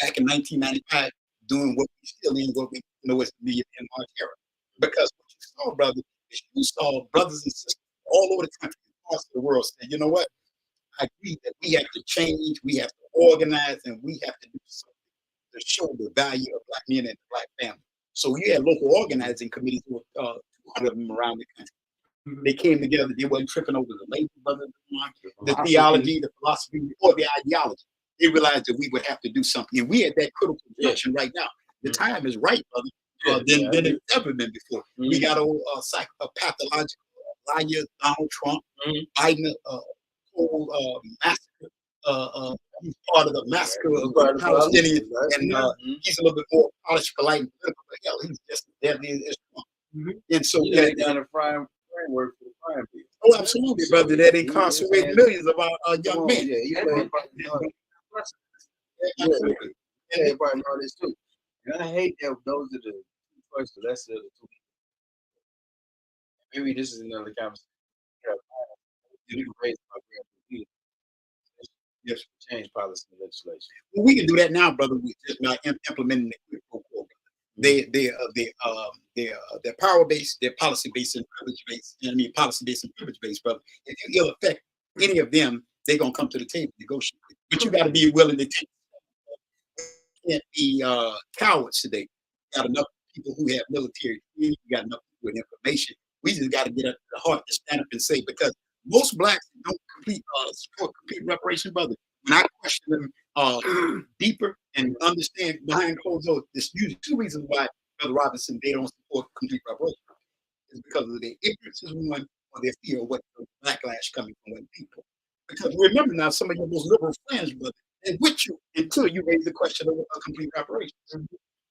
back in 1995, doing what we still in, what we know is the in our era. Because what you saw, brother, is you saw brothers and sisters all over the country, across the world, say, you know what? I agree that we have to change, we have to organize, and we have to do something to show the value of Black men and the Black family. So you had local organizing committees, 200 of them around the country. They came together. They weren't tripping over the labor, brother, the theology, the philosophy, or the ideology. They realized that we would have to do something. And we're at that critical junction right now. The time is right, brother, than it's ever been before. We got a pathological liar, Donald Trump, Biden, whole massacre. He's part of the massacre of the Palestinians, and he's a little bit more polished, polite, and political. But hell, he's just as deadly as Trump. And so down the framework for the crime people. Oh, absolutely, brother. That incarcerate millions of our young men. Absolutely. Everybody know this too. And I hate that those are the two choices. That's the two. Maybe this is another conversation. You can raise my Yes. Change policy and legislation. Well, we can do that now, brother. We just not implementing the quid pro quo. They're power based, they're policy based and privilege based. I mean, policy based and privilege based, brother. If you ill affect any of them, they're gonna come to the table negotiate. But you got to be willing to take. Can't be cowards today. Got enough people who have military experience. You got enough people with information. We just got to get up to the heart to stand up and say, because most blacks don't support complete reparation, brother. When I question them deeper and understand behind closed doors, there's usually two reasons why, Brother Robinson, they don't support complete reparation. It's because of their ignorance is one, or their fear of what the backlash coming from white people. Because remember now, some of your most liberal friends, brother, they're with you until you raise the question of complete reparations.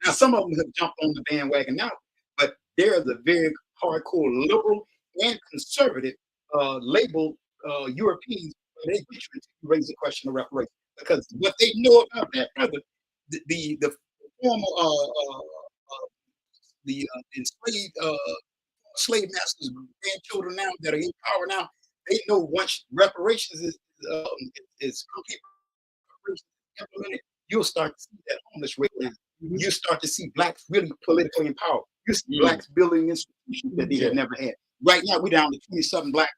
Now, some of them have jumped on the bandwagon now, but there's a very hardcore liberal and conservative labeled Europeans. They with you until you raise the question of reparations, because what they know about that, brother, the former enslaved slave masters, grandchildren now that are in power now, they know once reparations is complete reparations implemented, you'll start to see that homeless rate down. You start to see blacks really politically empowered. You see blacks building institutions that they had never had. Right now, we're down to 22 black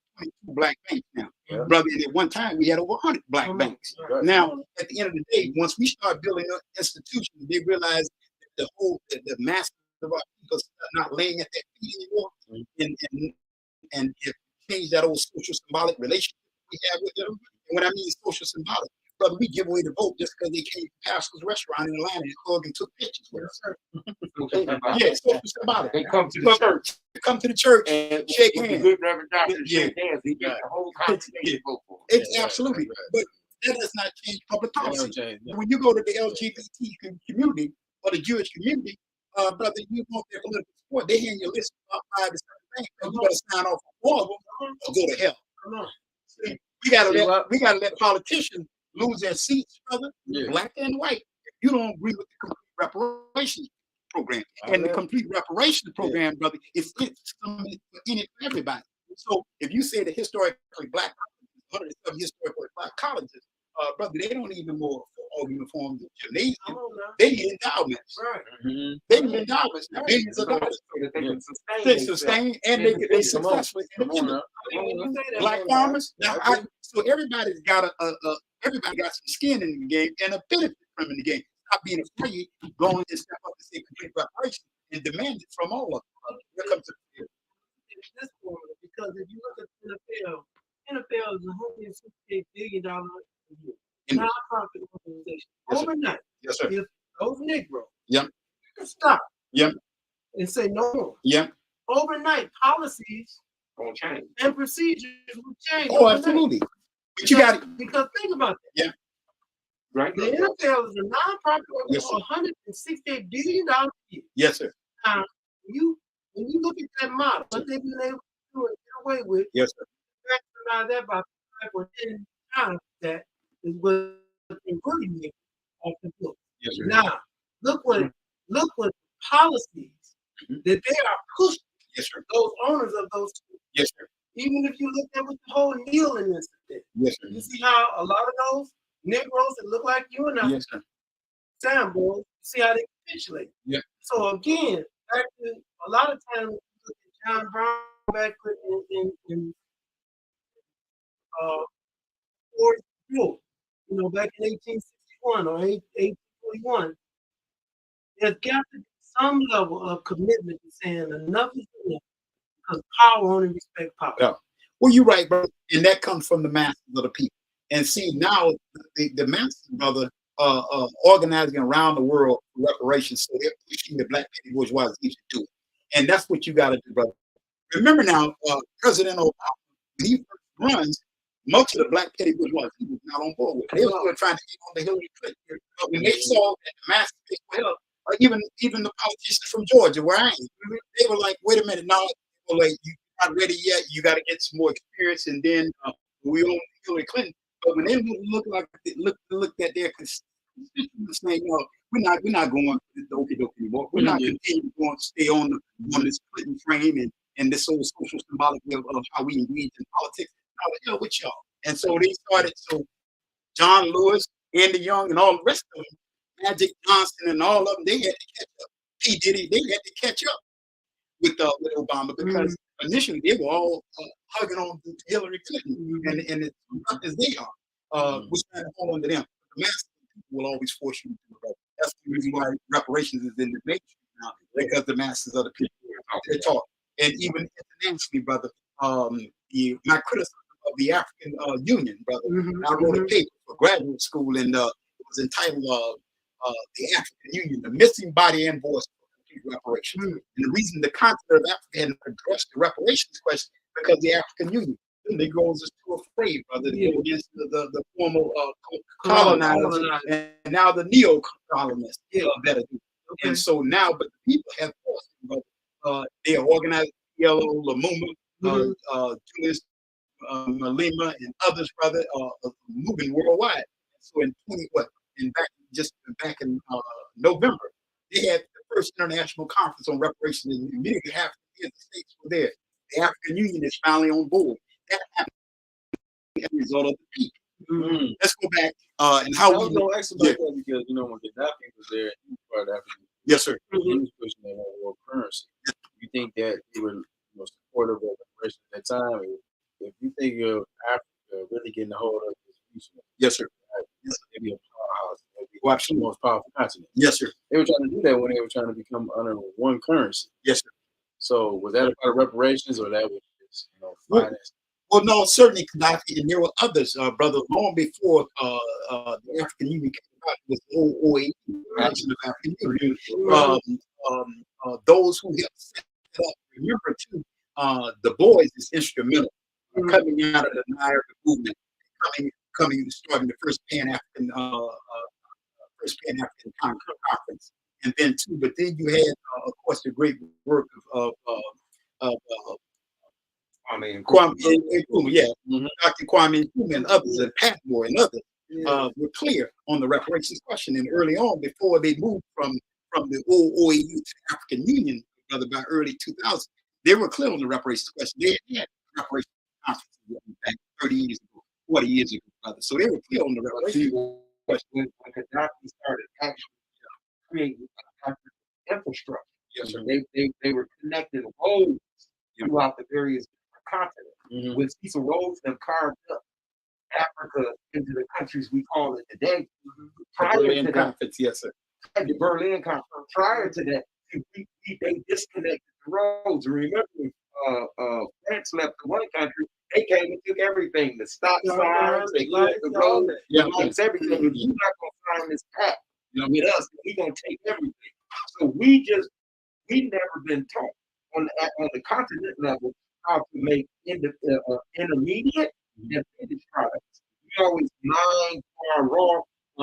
banks now. Brother, and at one time, we had over 100 black banks. Now, at the end of the day, once we start building up institutions, they realize that the masses of our people are not laying at their feet anymore. And it changed that old social symbolic relationship we have with them. And when I mean social symbolic, brother, we give away the vote just because they came to Pascal's restaurant in Atlanta and hugged and took pictures with us. Yeah, social symbolic. They come to the church. They come to the church And shake with the hands. good Reverend Doctor shake hands. He gets the whole congregation vote for him. It's absolutely. But that does not change public policy. When you go to the LGBT community or the Jewish community, brother, you want their political support. They hand you a list of about 5 to 7 things. You got to sign off on one of them or go to hell. See, we gotta let politicians lose their seats, brother, black and white. If you don't agree with the complete reparations program, and the complete reparations program, brother, is in it for everybody. So if you say the historically black, 107 historically black colleges, brother, they don't need no more all uniforms and gymnasium. They need endowments. Right. They need endowments. Billions of dollars. They sustain and they successfully. Black farmers. Now, so everybody's got everybody got some skin in the game and a benefit from in the game. Stop being afraid, going and step up and say complete reparation and demand it from all of them. Here comes the This formula, because if you look at NFL is $168 billion a year. Non-profit organization. Yes, Overnight, yes, sir. if those Negroes Yep. stop Yep. and say no more, Yep. overnight policies Gonna change. and procedures will change. Oh, overnight. absolutely. But you got it. Because think about that. Yeah. Right? The NFL is a non-profit Yes, organization for $168 billion a year. Yes, sir. Now, when you look at that model, what they've been able to do and get away with, Yes, sir. maximize that by 5 or 10 times that is what they really make off the book. Yes, sir. Now, look what policies that they are pushing Yes, sir. those owners of those schools. Yes, sir. Even if you look at with the whole kneeling incident, Yes, sir. you see how a lot of those Negroes that look like you and I, Yes, sir. Sam boys, see how they capitulate. Yeah. So again, back to a lot of times when you look at John Brown back in 44, back in 1861 or 1841, there's got to be some level of commitment to saying enough is enough, because power only respects power. Yeah. Well, you're right, brother. And that comes from the masses of the people. And see, now the masses, brother, organizing around the world for reparations. So they're pushing the black petty bourgeoisie to do it. And that's what you got to do, brother. Remember now, President Obama, when he first runs, much of the black petty bourgeoisie was not on board with it. They were still trying to get on the Hillary Clinton. But when they saw that the masses picked well, even the politicians from Georgia, where I am, they were like, wait a minute, now you're not ready yet. You got to get some more experience, and then we own Hillary Clinton. But when they looked at their constituents saying, no, we're not going to the okey doke anymore. We're not continuing to stay on this Clinton frame and this whole social symbolic of how we engage in politics. Now, with y'all. And so they started. So John Lewis, Andy Young, and all the rest of them, Magic Johnson, and all of them, they had to catch up. P. Diddy, they had to catch up with Obama because initially they were all hugging on to Hillary Clinton, and as tough as they are, we're trying to hold on to them. The masses of people will always force you to do it. That's the reason why reparations is in the nation now, because the masses of the people they talk. And even internationally, brother, my criticism of the African Union, brother, I wrote a paper for graduate school, and it was entitled "The African Union: The Missing Body and Voice for Complete Reparations." And the reason the continent of Africa hadn't addressed the reparations question because the African Union, the Negroes are too afraid, brother, to go against the former colonizers, and now the neo-colonists better do. And so now, but the people have forced them, brother. They are organized, Yellow, Lumumba, Julius Malema, and others, brother, moving worldwide. So in back in November, they had the first international conference on reparations, and immediately half the states were there. The African Union is finally on board. That happened as a result of the people. Let's go back and how I was going to ask about that because, you know, when Gaddafi was there, he was part of African. Yes, sir. He was pushing that world currency. You think that they were supportive of reparations at that time? If you think of Africa really getting a hold of this region, yes, sir. Maybe a powerhouse, maybe the most powerful continent. Yes, sir. They were trying to do that when they were trying to become under one currency. Yes, sir. So was that about reparations, or that was just, finance? Well, no, certainly Gaddafi, and there were others, brother, long before the African Union came about with the OAU, Action of African Union. Those who helped set it up, remember too, the boys is instrumental coming out of the Naira movement, starting the first Pan-African conference, and then you had, of course, the great work of Kwame Nkrumah, Dr. Kwame Nkrumah and others, and Patmore and others were clear on the reparations question. And early on, before they moved from the old OAU to the African Union, brother, by early 2000, they were clear on the reparations question. They had reparations conferences back 30 years ago, 40 years ago, brother. So they were clear on the reparations question. When Gaddafi started actually creating infrastructure, yes, sir. They were connecting roads throughout the various continents. With Cecil Rhodes and carved up Africa into the countries we call it today. Prior to that, yes, sir. The Berlin Conference. Prior to that, they disconnected the roads. Remember, France left the one country, they came and took everything. The stop signs, they left the road, it's everything. If you're not gonna find this path, with us, we're gonna take everything. So we never been taught on the continent level how to make intermediate and finished products. We always mine our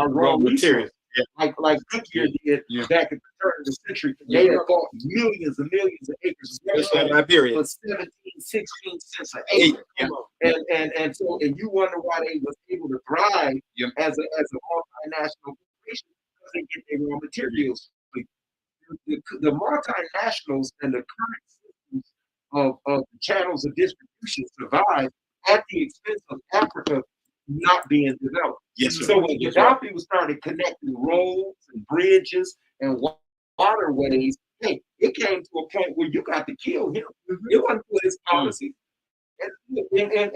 raw materials. Like Goodyear did back at the turn of the century. They had bought millions and millions of acres of Liberia for 17, 16 cents an acre. And you wonder why they was able to thrive as a multinational corporation, because they get their raw materials. The multinationals and the current systems of the channels of distribution survive at the expense of Africa not being developed. Yes, sir. So when Gaddafi was starting connecting roads and bridges and waterways, hey, it came to a point where you got to kill him. It wasn't for his policy. And Libya,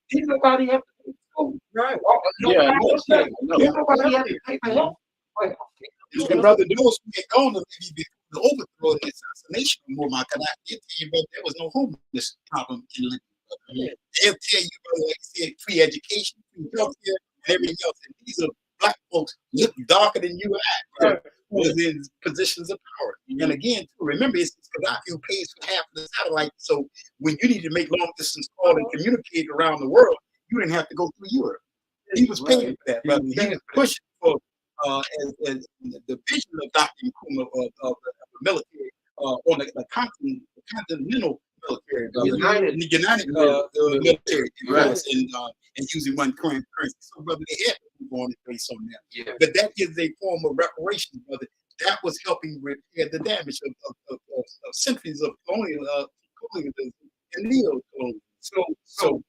didn't nobody have to pay for food. Right. Nobody had to pay for help. And brother, those who had gone to Libya before the overthrow and assassination of Muammar Gaddafi, they'll tell you, brother, there was no homeless problem in Libya. They'll tell you, brother, like you said, free education, free healthcare, and everything else. And these are black folks look darker than you and I, who was in positions of power. And again, too, remember, it's Gaddafi who pays for half of the satellite. So when you need to make long distance calls and communicate around the world, you didn't have to go through Europe. He was paying for that, brother. He was pushing for as the vision of Dr. Nkrumah of the military on the continental military, the United military, and using one current currency. So, brother, they had to move on based on that. Yeah. But that is a form of reparations, brother. That was helping repair the damage of centuries of colonialism and neo-colonialism. So,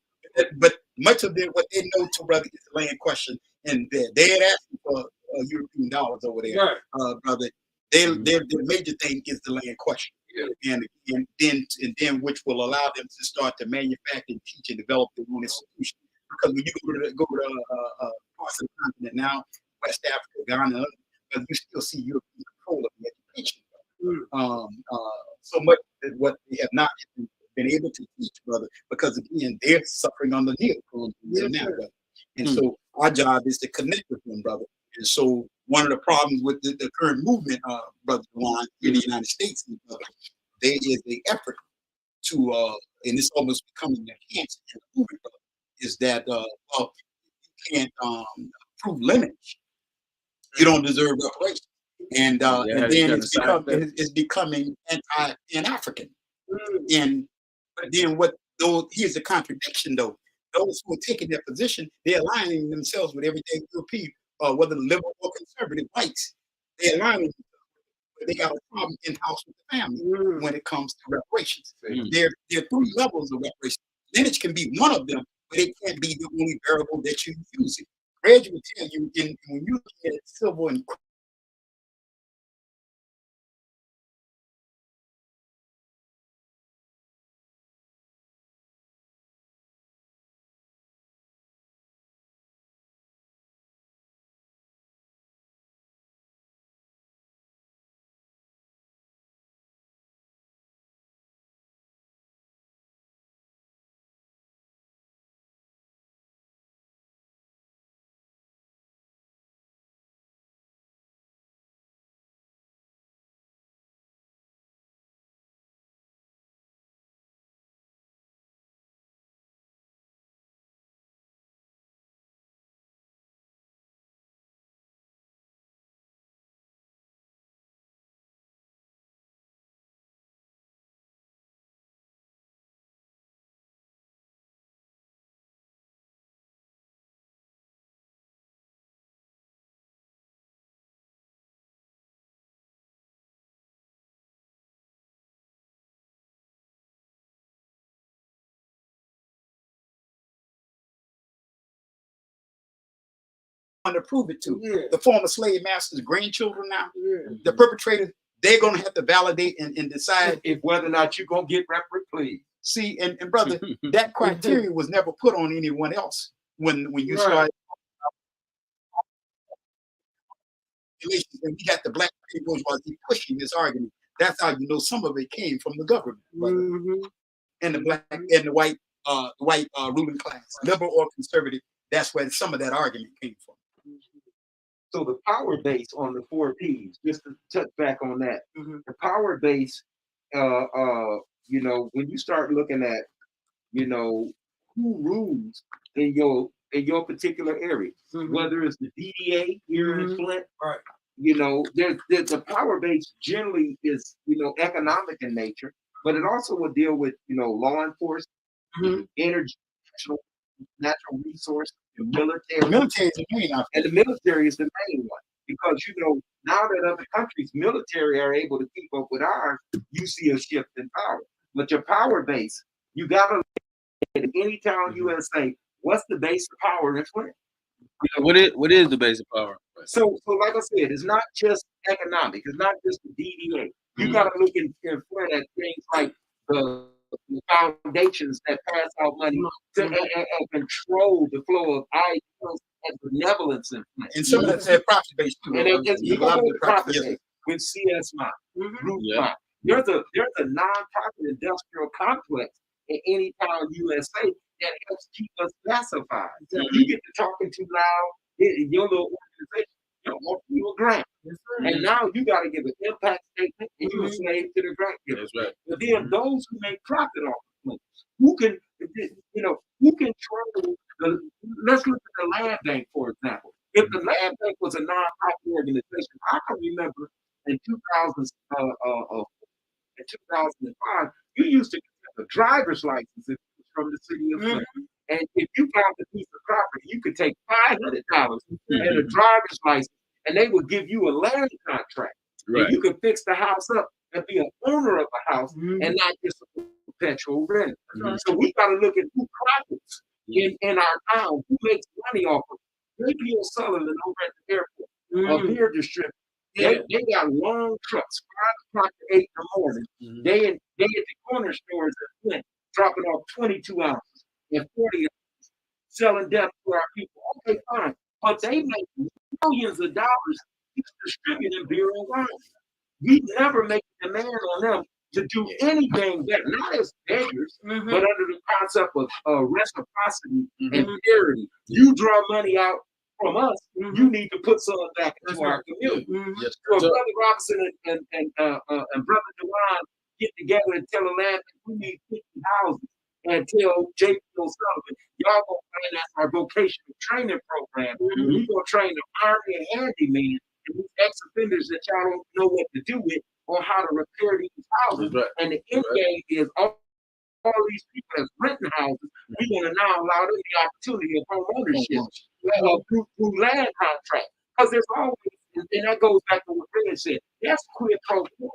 but much of what they know to brother is the land question, and they had asked for European dollars over there, Right. brother. Their major thing is the land question, and then which will allow them to start to manufacture, teach, and develop their own institution. Because when you go to parts of the continent now, West Africa, Ghana, but you still see European control of the education. So much that what they have not been able to teach, brother, because again, they're suffering on the neocolonialism now, brother. And so our job is to connect with them, brother. And so one of the problems with the current movement, brother DeWaun, in the United States, brother, there is an effort to, and it's almost becoming a cancer in the movement, brother, is that well, you can't prove lineage. You don't deserve reparations. And then it's becoming anti-African. But then here's the contradiction though. Those who are taking their position, they're aligning themselves with everyday European, whether liberal or conservative whites. They're aligning themselves. They got a problem in-house with the family when it comes to reparations. There are 3 levels of reparations. Lineage can be one of them, but it can't be the only variable that you use it. Reggie will tell you when you look at civil and to prove it to. The former slave masters' grandchildren now, the perpetrators, they're going to have to validate and decide if whether or not you're going to get reparations. See, and brother, that criteria was never put on anyone else when you started. And we got the black bourgeoisie pushing this argument. That's how you know some of it came from the government, and the black and the white ruling class, liberal or conservative. That's where some of that argument came from. So the power base on the 4 Ps, just to touch back on that, the power base, you know, when you start looking at, you know, who rules in your particular area, whether it's the DDA here in Flint, you know, there's the power base generally is, you know, economic in nature, but it also will deal with, you know, law enforcement, energy, natural resource, the military. The military is the main, and the military is the main one, because you know now that other countries' military are able to keep up with ours, you see a shift in power. But your power base, you gotta look at any town USA. What's the base of power in Flint? You know, what is the base of power? So like I said, it's not just economic. It's not just the DDA. You gotta look in Flint at things like the foundations that pass out money to and control the flow of ideals and benevolence in Flint. And some of that's their profit base too. And you go with profit base with CSMI, There's a nonprofit industrial complex in any town USA that helps keep us pacified. You get to talking too loud in your little organization, you don't want you a grant. And now you got to give an impact statement and you're a slave to the grant giver. But then those who make profit off of it, who can, you know, who control let's look at the land bank, for example. If the land bank was a nonprofit organization, I can remember in 2005, you used to get a driver's license from the city of Flint. And if you found a piece of property, you could take $500 and a driver's license, and they would give you a land contract. And you could fix the house up and be an owner of the house and not just a perpetual renter. So we got to look at who profits in our town. Who makes money off of it? J.P. O'Sullivan over at the airport, a beer distributor. They got long trucks, 5 o'clock to 8 in the morning. They at the corner stores at Flint, dropping off 22 ounces and 40 ounces, selling death to our people. Okay, fine. But they make millions of dollars distributing beer and wine. We never make a demand on them to do anything better, not as beggars, but under the concept of reciprocity and parity. You draw money out from us, you need to put some back into our community. So Brother Robinson and Brother DeWaun get together and tell the land we need 50 houses and tell J.P. O'Sullivan, y'all gonna finance our vocational training program. We gonna train the army and handyman and these ex-offenders that y'all don't know what to do with on how to repair these houses. And the end game is all these people that's renting houses, we want to now allow them the opportunity of home ownership through land contract. Because there's always, and that goes back to what Reggie said, that's quid pro quo.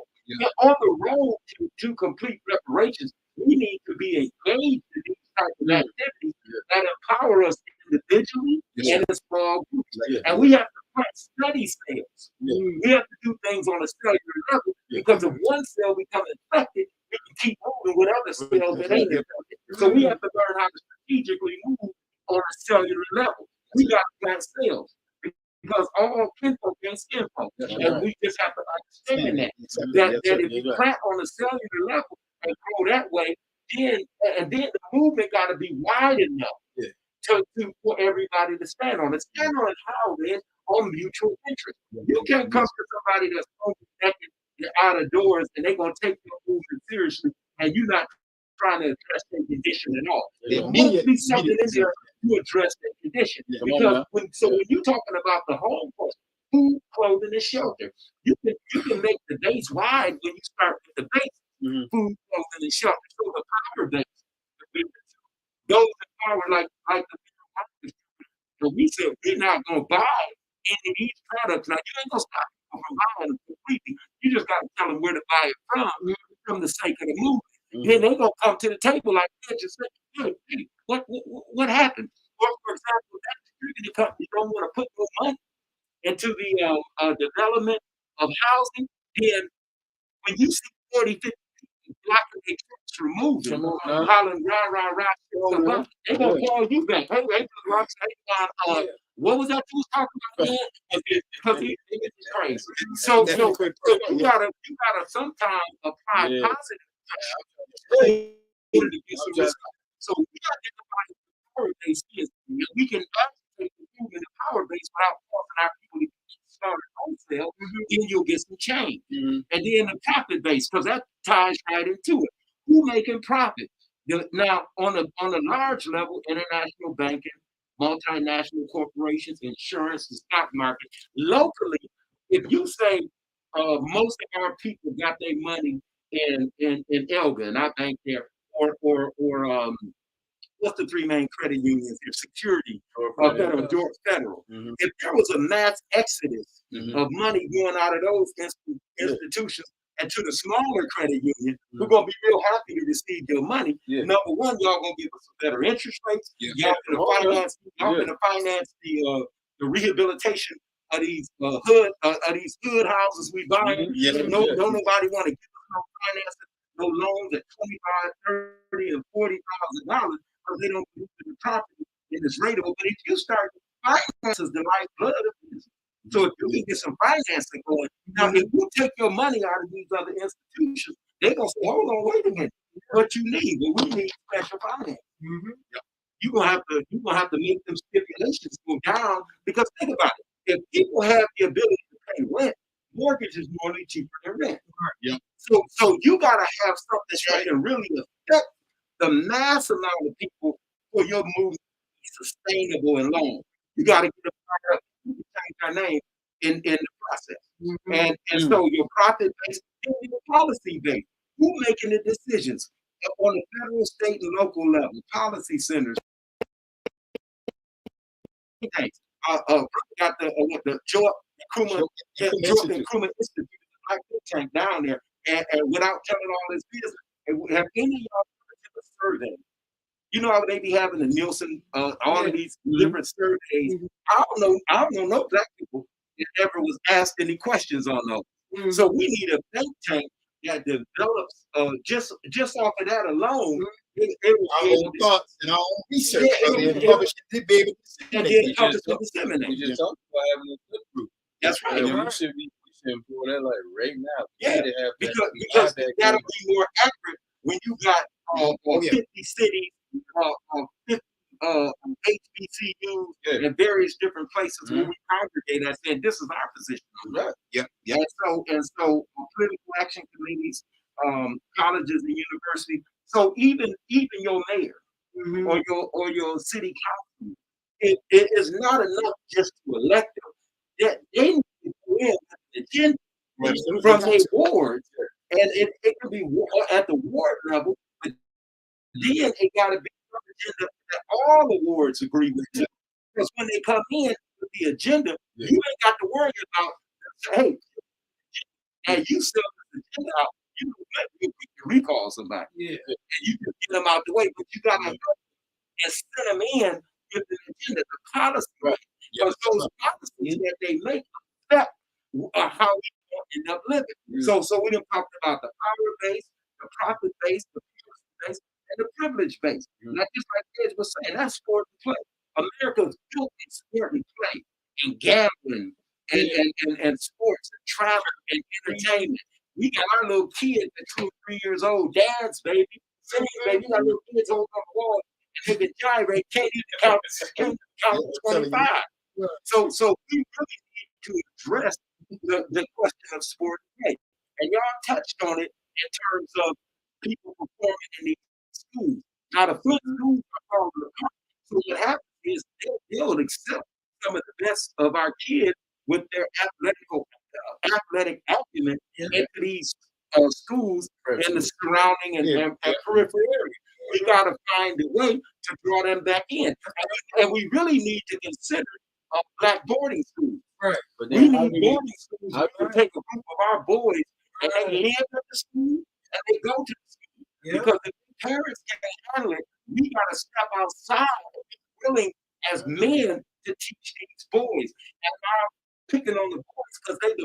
On the road to complete reparations, we need to be engaged in these types of activities that empower us individually and in small groups. And we have to plant study cells. We have to do things on a cellular level because if one cell becomes infected, we can keep moving with other cells that ain't infected. So we have to learn how to strategically move on a cellular level. We got to plant cells because all kinfolk ain't skinfolk. And we just have to understand that if you plant on a cellular level and grow that way, then the movement got to be wide enough for everybody to stand on it. Stand on it how then on mutual interest. You can't come to somebody that's connected out of doors and they're gonna take your movement seriously, and you're not trying to address their condition at all. There must be something in there to address their condition. Because when you're talking about the home post, food, clothing, and shelter, you can make the base wide when you start with the base, food, clothing, and shelter. So the power base, those in power like the but we said we're not gonna buy any of these products. Now you ain't gonna stop people from buying them completely. You just gotta tell them where to buy it from the sake of the movement. Then they gonna come to the table like that, just say, hey, what happened? Or for example, that distributing company don't want to put more money into the development of housing. Then when you see 40, 50 people blocking their trucks from moving, hollering rah, they gonna call you back. Hey, what was that you was talking about, man? Because he's crazy. So you gotta sometimes apply positive pressure to get some results. So we gotta get somebody power base is. We can agitate the movement of power base without forcing our people to start wholesale, then you'll get some change. And then the profit base, because that ties right into it. Who making profit? Now, on a large level, international banking, multinational corporations, insurance, the stock market. Locally, if you say most of our people got their money in Elga, and I bank there, or what's the 3 main credit unions? Your Security, Federal. If there was a mass exodus of money going out of those institutions and to the smaller credit union, we're gonna be real happy to receive your money. Number one, y'all gonna give us some better interest rates. Y'all gonna finance the rehabilitation of these hood houses we buy. Don't nobody want to give us no financing, no loans at $25,000, $30,000, and $40,000 because they don't believe in the property and it's rateable. But if you start finances the lifeblood of business. So if you can get some financing going, now if you take your money out of these other institutions, they're gonna say, hold on, wait a minute, what you need? Well, we need special finance. You're gonna have to make them stipulations go down because think about it. If people have the ability to pay rent, mortgage is normally cheaper than rent. So you gotta have something that can really affect the mass amount of people for your movement to be sustainable and long. You gotta get them fired up. Change our name in the process. And so your profit base and your policy base. Who making the decisions on the federal, state, and local level? Policy centers. Got the Jordan Krumah Institute, like think tank down there, and without telling all this business, have any of y'all put a survey You know how they be having the Nielsen, all of these different surveys. I don't know no black people that ever was asked any questions on those. So we need a think tank that develops just off of that alone. Our own thoughts and our own research. Yeah, And publish it, be able to and disseminate then it. publish and disseminate. We just talked about having a flip group. That's right. And we should employ that like right now. Yeah, because that'll be more accurate when you got 50 cities, 50 HBCUs, and various different places where we congregate at, saying this is our position. Right. Yeah. Yeah. And so political action committees, colleges and universities. So even your mayor or your city council, it is not enough just to elect them. That they need to go in with an agenda from a board, and it can be at the ward level, but then it got to be an agenda that all the wards agree with too. Because when they come in with the agenda, you ain't got to worry about, hey, now you sell this agenda out, you can recall somebody, and you can get them out the way, but you got to and send them in with the agenda, the policy, because those policies that they make affect how we end up living. So we done talked about the power base, the profit base, the base, and the privilege base. Like just like Ed was saying, that's sport and play. America's built in sport and play, and gambling, and sports, and travel, and entertainment. We got our little kids at 2 or 3 years old, dance, baby, singing, baby. We got little kids holding on the wall, and they can gyrate, can't even count 25. So we really need to address the question of sport and play. And y'all touched on it in terms of people performing in these schools. Now the Flint schools are falling apart. So what happens is they'll accept some of the best of our kids with their athletic acumen into these schools and the surrounding and peripheral areas. We got to find a way to draw them back in. And we really need to consider black boarding schools. Right. But we need boarding schools to take a group of our boys and they live at the school and they go to the school. Because if the parents can't handle it, we got to step outside and be willing as men to teach these boys. And I'm picking on the boys because they're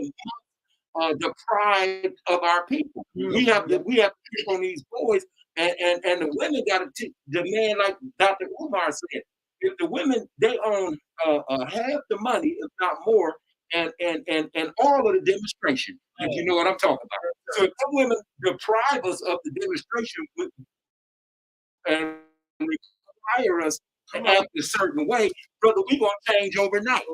the pride of our people. We have to pick on these boys, and the women got to demand, like Dr. Umar said. If the women, they own half the money, if not more, and all of the demonstration, if you know what I'm talking about. So if the women deprive us of the demonstration and require us to act a certain way, brother, we're going to change overnight.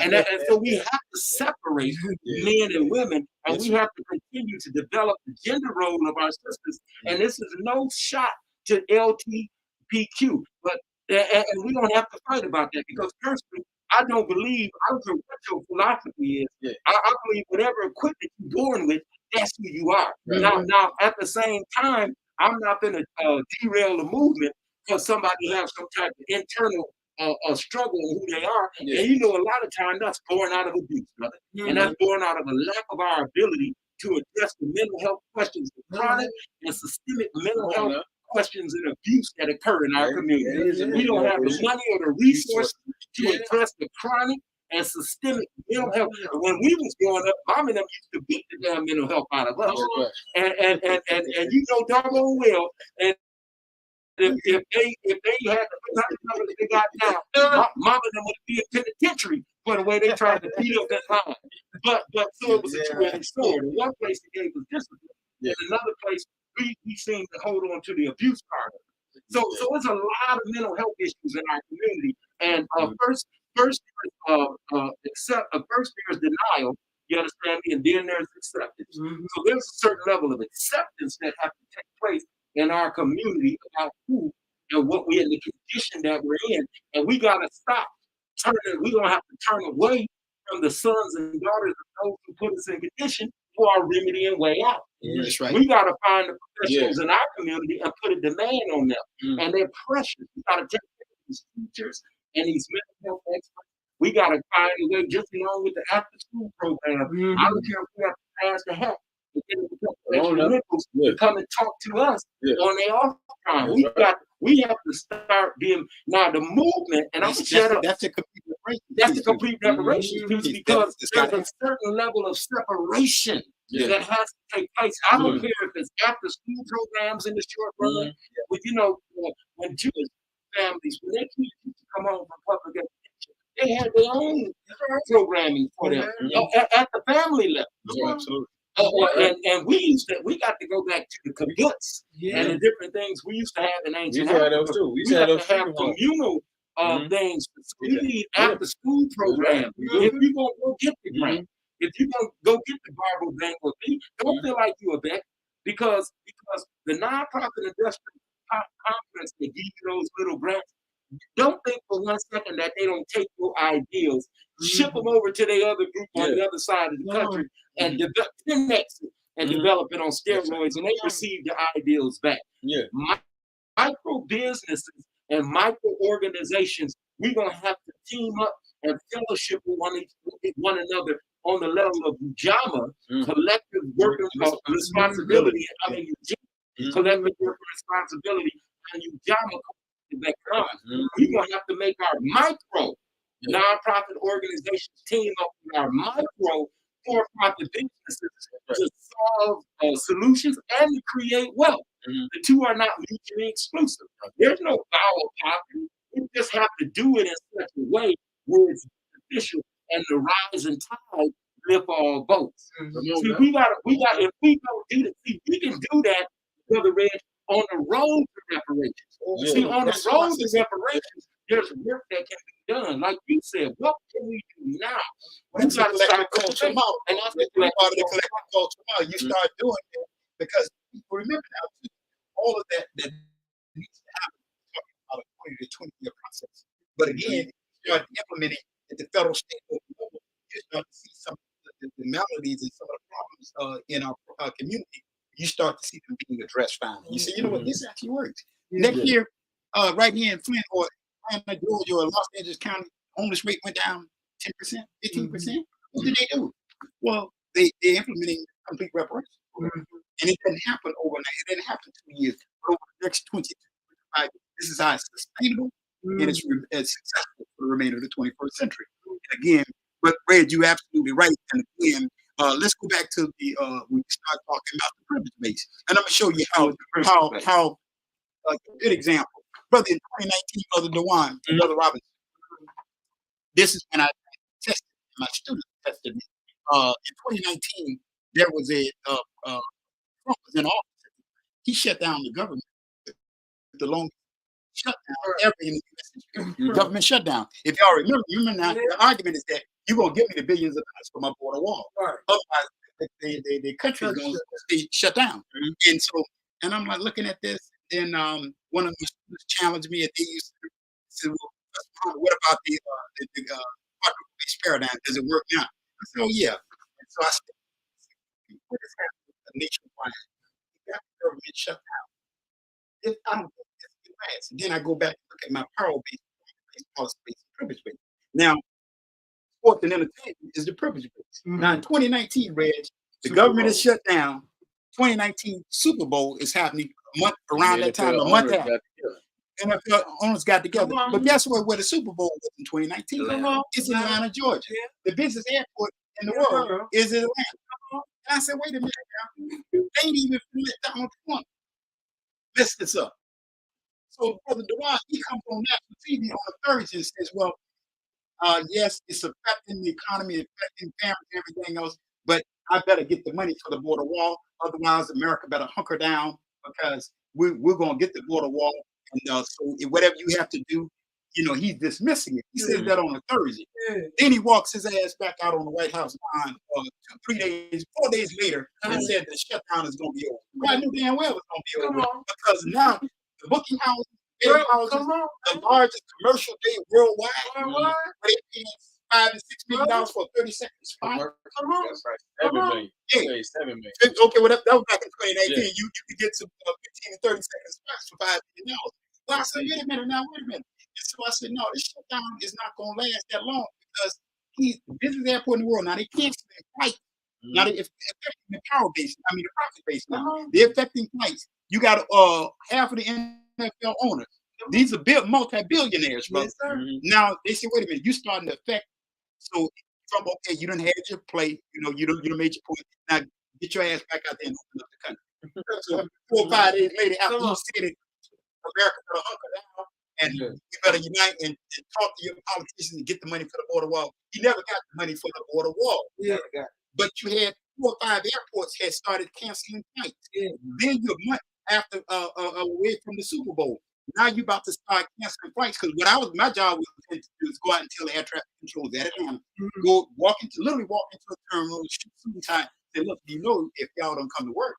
And so we have to separate men and women, and we have to continue to develop the gender role of our sisters. And this is no shot to LGBTQ, but and we don't have to fight about that, because personally, I don't believe, I don't care what your philosophy is, I believe whatever equipment you're born with, that's who you are. Now, at the same time, I'm not going to derail the movement because somebody has some type of internal struggle in who they are. And you know, a lot of times that's born out of abuse, brother. And that's born out of a lack of our ability to address the mental health questions, the chronic and systemic mental health questions and abuse that occur in our community. We don't have the money or the resources to address the chronic and systemic mental health. When we was growing up, mom and them used to beat the damn mental health out of us. And you know doggone well, and if they had the numbers they got now, mom and them would be in penitentiary for the way they tried to beat up that line. But so it was a two-edged sword. In one place they gave us discipline. In another place we seem to hold on to the abuse part of it. So it's a lot of mental health issues in our community. And first there's denial, you understand me, and then there's acceptance. So there's a certain level of acceptance that has to take place in our community about who and what we're in, the condition that we're in. And we gotta stop turning, we're gonna have to turn away from the sons and daughters of those who put us in condition for our remedy and way out. That's right. We got to find the professionals in our community and put a demand on them. And they're precious. We got to take care of these teachers and these mental health experts. We got to find a way, just along with the after school program. I don't care if we have to pass the hat to get a couple extra nickels to come and talk to us on their off time. We got to We have to start being now the movement, and I'm gonna shut up. That's a complete reparation. That's the complete reparations piece because It's there's gotta a certain level of separation that has to take place. I don't care if it's after school programs in the short run, but you know, when Jewish families, when they kids used to come home from public education, they had their own programming for them at the family level. absolutely. And we got to go back to the kibbutz and the different things we used to have in ancient We had Africa. those too. We We had have those to have too. communal things. So we need after school programs. If you're gonna go get the grant, if you're gonna go get the Bible bank with me, don't feel like you're a vet because the nonprofit industrial conference that give you those little grants. Don't think for 1 second that they don't take your ideals, ship them over to the other group on the other side of the country, and develop 10x it and develop it on steroids, and they receive the ideals back. Micro businesses and micro organizations, we're gonna have to team up and fellowship with one another on the level of Ujama, collective work responsibility. I mean, collective work responsibility, and Ujama. We're gonna have to make our micro nonprofit organizations team up with our micro for-profit businesses to solve solutions and to create wealth. The two are not mutually exclusive. There's no vowel poverty. We just have to do it in such a way where it's beneficial and the rising tide lift all boats. See, we got if we don't do that, see, we can do that, Brother Reg, on the road to reparations. See, on the road to reparations, there's work that can be done. Like you said, what can we do now? We got to start culture out. And that's the part of the collective culture out. You start doing it because remember now, all of that needs to happen. We're talking about a 20 to 20-year process. But again, you start implementing at the federal, state, local level, you start to see some of the maladies and some of the problems in our community. You start to see them being addressed finally. You say, you know what, this actually works. Next year, right here in Flint or Atlanta, Georgia, or Los Angeles County, homeless rate went down 10%, 15%. What did they do? Well, they're implementing complete reparations. And it didn't happen overnight. It didn't happen 2 years. But over the next 20 to 25 years, this is how it's sustainable and it's successful for the remainder of the 21st century. And again, but Red, you're absolutely right. And again, let's go back to the when we start talking about the privilege base, and I'm gonna show you how a good example, brother. In 2019, Brother DeWaun, Brother Robinson. This is when I tested my students tested me. In 2019, there was Trump was in office. He shut down the government. The longest shutdown ever in the U.S. history. Government shutdown. If y'all remember now, the argument is that you're gonna give me the billions of dollars for my border wall. Otherwise, the country's gonna stay shut down. And I'm like looking at this, and one of the students challenged me, and they used to say, well, what about the quadruple-based paradigm? Does it work now? I said, oh yeah. And so I said, what is happening nationwide? You got the government shut down. I don't think this lasts. And then I go back and look at my power-based, policy-based, privilege-based. Now, sports and entertainment is the privilege base. Now, in 2019, Reg, the government is shut down. 2019 Super Bowl is happening a month around that time, a month after. NFL owners got together. But guess what? Where the Super Bowl was in 2019? It's in Atlanta, Georgia. The business airport in the world is in Atlanta. And I said, wait a minute now. They ain't even let down Trump. Mess this up. So Brother DeWaun, he comes on national TV on a Thursday and says, well, yes, it's affecting the economy, affecting families and everything else, but I better get the money for the border wall. Otherwise, America better hunker down because we're going to get the border wall. And so whatever you have to do, you know, he's dismissing it. He says that on a Thursday. Then he walks his ass back out on the White House lawn 4 days later and said the shutdown is going to be over. I knew damn well it was going to be over because now the booking houses, the largest commercial day worldwide, they paying $5 to $6 million for a 30-second spot. Come on. That's right. 7 million. Yeah. 7 million. Okay, well, that was back in 2018. You could get some 15 to 30 second spots for $5 million. Well, I said, wait a minute. And so I said, no, this shutdown is not going to last that long because he's the business airport in the world. Now, they canceling flights. Now, they're affecting the power base. I mean, the profit base now. They're affecting flights. You got half of the NFL owners. These are multi-billionaires, brother. Yes, sir. Now they say, wait a minute, you starting to affect. So from okay, you done had your play, you done made your point. Now get your ass back out there and open up the country. So 4 or 5 days later, after you said it, America better hunker down and you better unite and talk to your politicians and get the money for the border wall. You never got the money for the border wall. Yeah. But you had 4 or 5 airports had started canceling flights. Yeah. Then you're month after away from the Super Bowl. Now you about to start canceling flights because my job was to do is go out and tell the air traffic controllers at Atlanta, literally walk into a terminal, shoot some time, say, look, if y'all don't come to work,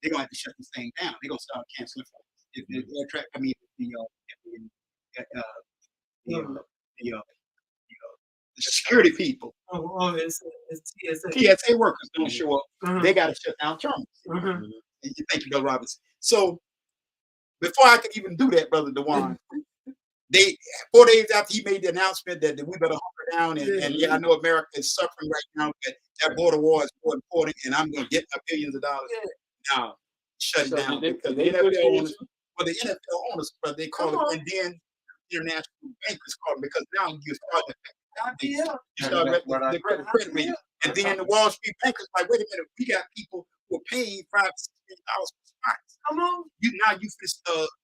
they're gonna have to shut this thing down. They're gonna start canceling flights. If the air traffic, the security people, it's TSA. TSA workers don't show up. They got to shut down terminals. And you thank you, Bill Roberts. So before I could even do that, Brother DeWaun, 4 days after he made the announcement that we better hunker down, and I know America is suffering right now, but that border war is more important, and I'm going to get my billions of dollars. Now, shut it down because the NFL owners, the NFL owners, brother, they call it, and then international bankers call it because now you start the credit rating, and then the Wall Street bankers like, wait a minute, we got people who are paying $5-6 million for spots. Come on, this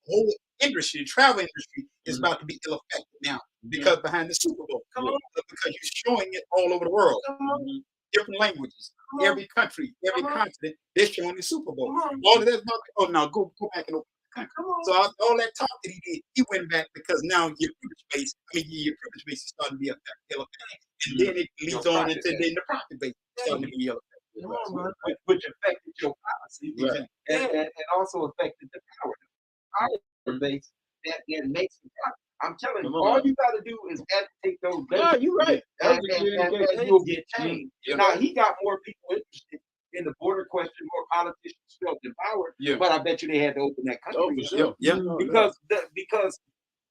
whole industry, travel industry, is about to be ill affected now because behind the Super Bowl, because you're showing it all over the world, different languages, every country, every continent, they're showing the Super Bowl. All of that's now go back and open the country. So all that talk that he did, he went back because now your privilege base is starting to be ill affected, and then it leads on into the profit base starting to be ill affected. Which affected your policy and also affected the power base that makes the profit. I'm telling you, all you got to do is take those bases. You're right. And you'll get change. Now, he got more people interested in the border question, more politicians felt empowered, but I bet you they had to open that country. Because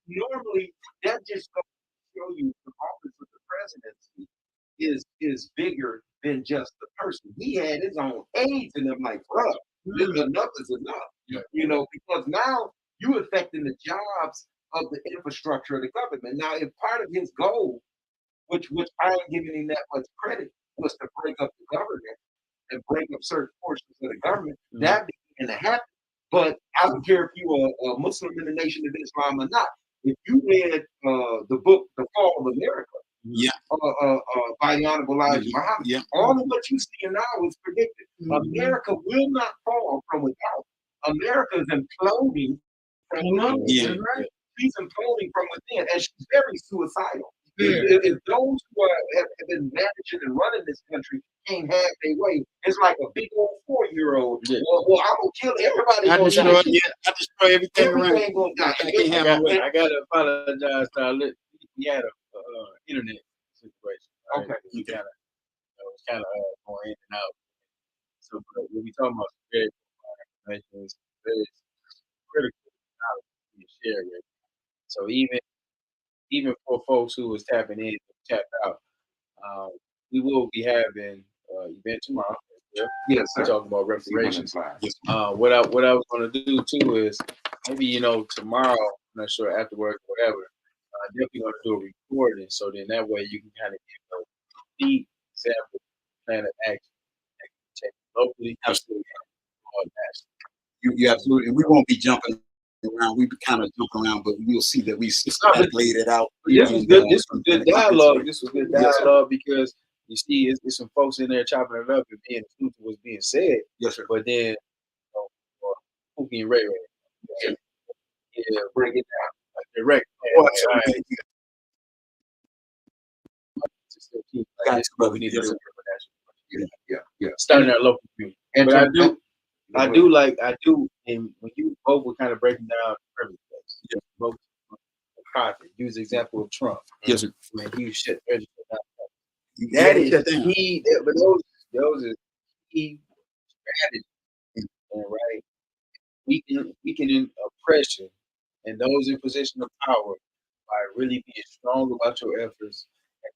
normally that just goes to show you the office of the presidency is bigger than just the person. He had his own aides, and I'm like, bro, enough is enough. Because now you're affecting the jobs of the infrastructure of the government. Now, if part of his goal, which I ain't giving him that much credit, was to break up the government and break up certain portions of the government, that began to happen. But I don't care if you are a Muslim in the Nation of Islam or not. If you read the book, The Fall of America, by the Honorable Elijah Muhammad, all of what you see now is predicted. America will not fall from without. America is imploding from within. She's imploding from within, and she's very suicidal. If those who have been managing and running this country can't have their way, it's like a big old 4-year-old. Well, I'm gonna kill everybody. I destroy everything around. I gotta apologize to our listeners. We had a internet situation. Right? Okay. We kind of going in and out. So when we talking about security information, is very critical knowledge being shared with. So even for folks who was tapping in, tapped out, we will be having event tomorrow. Yes, sir. We're talking about reparations. What I was going to do too is maybe tomorrow, I'm not sure afterwards, whatever. Definitely going to do a recording, so then that way you can kind of get a deep sample plan of action locally. Absolutely. You absolutely. We won't be jumping around. We kind of jump around, but you'll see that we laid it out. This was good dialogue. This was good dialogue because you see, it's some folks in there chopping it up and being truth was being said. Yes, sir. But then, Pookie and Ray, break it down. Direct. We need to do starting our local community. But I do, and when you both were kind of breaking down the privilege base, both profit. Use the example of Trump. Yes, sir. When he shut Reggie down. That is key. But those are key strategies. Right? Weakening oppression and those in position of power by really being strong about your efforts and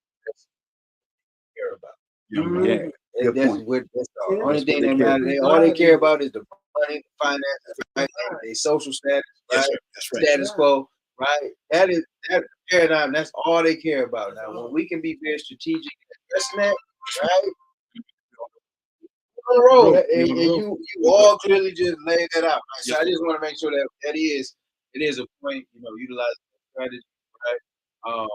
care about. That's the only thing that matters. All they care about is the money, finances, right? They social status, right? Yes, sir. That's right. Status quo, right? That paradigm. That's all they care about. Now, when we can be very strategic in addressing that, right? On the road, and you all clearly just laid that out. Right? So I just want to make sure that it is a point, utilizing strategy, right?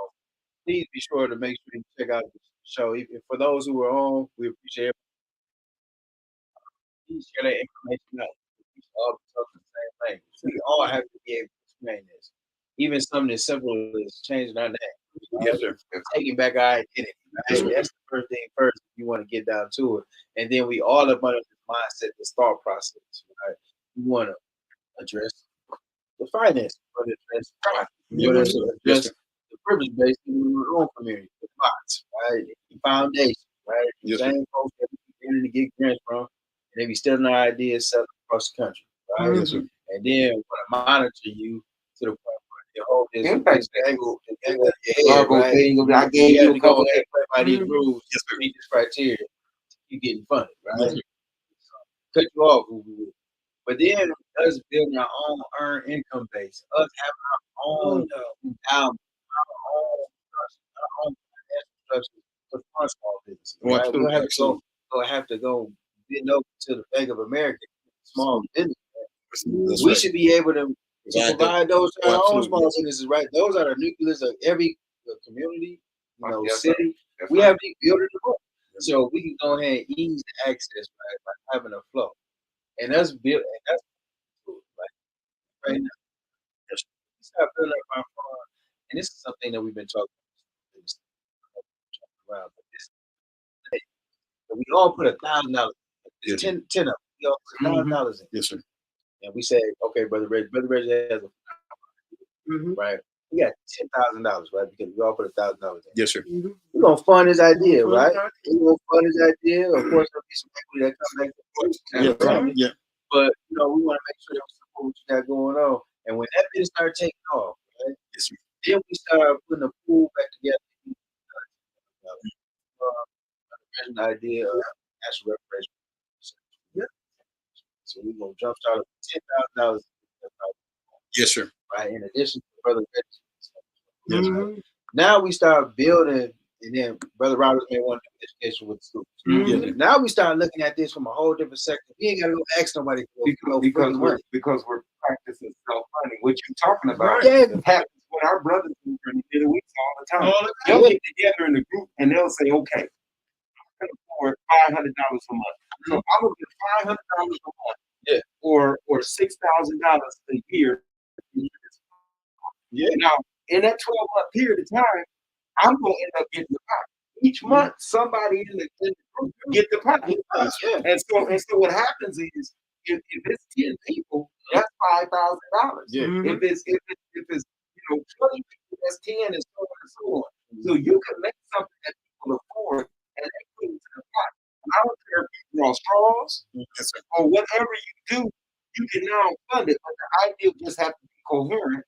Please be sure to make sure you check out the show. For those who are on, we appreciate it. Please share that information out. We should all be talking the same language. We all have to be able to explain this. Even something as simple as changing our name. Yes, sir. Taking back our identity. Right? That's the first thing first. If you want to get down to it. And then we all up under this mindset, this thought process. Right? We want to address the finance. We want to address profit. We want to address the privilege based in our own community, the bots, right? The foundation, right? The same folks that we beginning to get grants from, and they be stealing our ideas selling across the country, right? Yes, sir. And then we want to monitor you to the point where you hold this Impact angle, right? I gave you a couple play by these rules, just to meet this criteria. You getting funded, right? Cut you off, but then us building our own earned income base, us having our own our own structure to fund small business. Right? We'll have to go bend over to the Bank of America, small business. We should be able to provide those to our own small businesses, right? Those are the nucleus of every community, city. We have to build it up. So we can go ahead and ease the access, right, by having a flow. And that's built, and that's right now. We start building up our fund, and this is something that we've been talking about. We all put $1,000. It's 10 of them. We all put $1,000 in. Yes, sir. And we say, okay, Brother Reggie has a right. We got $10,000, right? Because we all put $1,000 in. Yes, sir. We're gonna fund his idea, right? We're gonna fund his idea. Of course, there'll be some equity that comes back. Yeah. But we want to make sure that we support what you got going on. And when that business started taking off, right? Yes, sir. Then we started putting a pool back together. The idea of national reparations. So we're gonna jumpstart $10,000. Yes, sir. Right. In addition to Brother Reggie. Yes, sir. Now we start building, and then Brother Roberts may want to do education with the students. Yeah. Now we start looking at this from a whole different sector. We ain't gotta go ask nobody because we're practicing self-funding. What you're talking about Yeah. happens when our brothers do in the Middle East all the time. They'll get together in the group and they'll say, okay, I'm gonna afford $500 a month. So I'm gonna get $500 a month, or $6,000 a year. Yeah. Now, in that 12-month period of time, I'm gonna end up getting the pot. Each month, somebody in the group get the pot. Yeah. And so what happens is, if it's 10 people, that's $5,000. Yeah. If it's 20 people, that's 10, and so on and so on. So you can make something that people afford and put it into the pot. And I don't care if you draw straws or whatever you do, you can now fund it. But the idea just has to be coherent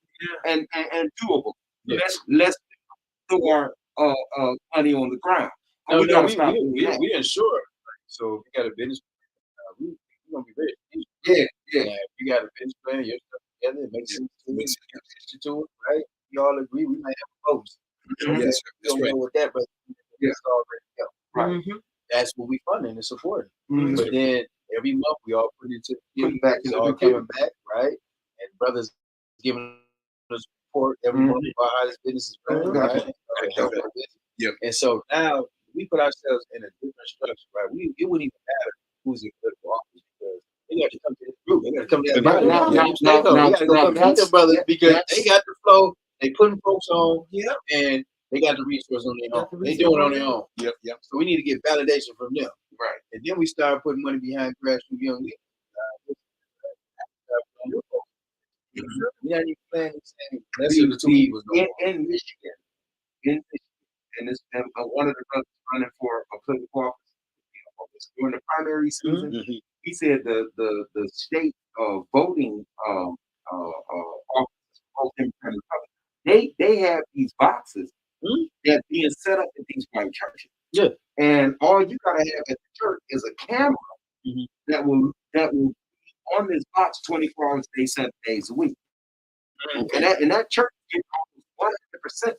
and doable. Yes. Let's put our money on the ground. We insure. So if you got a business, we're gonna be ready. Yeah. If you got a business plan, your stuff together, it makes sense to it, right? We all agree we might have a post. Yes, sir. We don't know what that, but it's already go. Right. That's what we funding and supporting. Mhm. But then every month we all put into Putting back it's into all the coming back, right? And brothers giving us support every month about how this business is running, right? Yep. And so now we put ourselves in a different structure, right? It wouldn't even matter who's in political office because they got to come to this group. They got to come to that body. They got to come to the brothers because they got the flow. They putting folks on, and they got the resources on their own. They doing it on their own. Yep. So we need to get validation from them. Right. And then we start putting money behind grassroots young leaders. We not even playing the same. That's what the 2 was going on. In Michigan, and one of the brothers running for a political office during the primary season, he said the state voting office, they have these boxes that being set up at these white churches. Yeah. And all you gotta have at the church is a camera that will be on this box 24 hours a day, 7 days a week. And that church gets almost 100%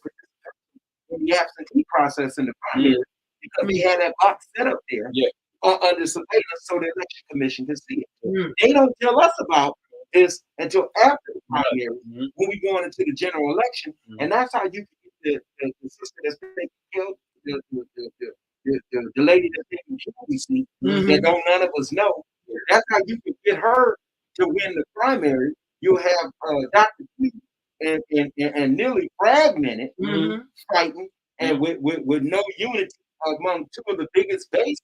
in the absentee process in the primary because we had that box set up there under surveillance so the election commission can see it. They don't tell us about this until after the primary when we going into the general election, and that's how you get the sister that's been killed, the lady that's taking killed, that don't none of us know. That's how you can get her to win the primary. You have Dr. Q and nearly fragmented, fighting, and with no unity among two of the biggest bases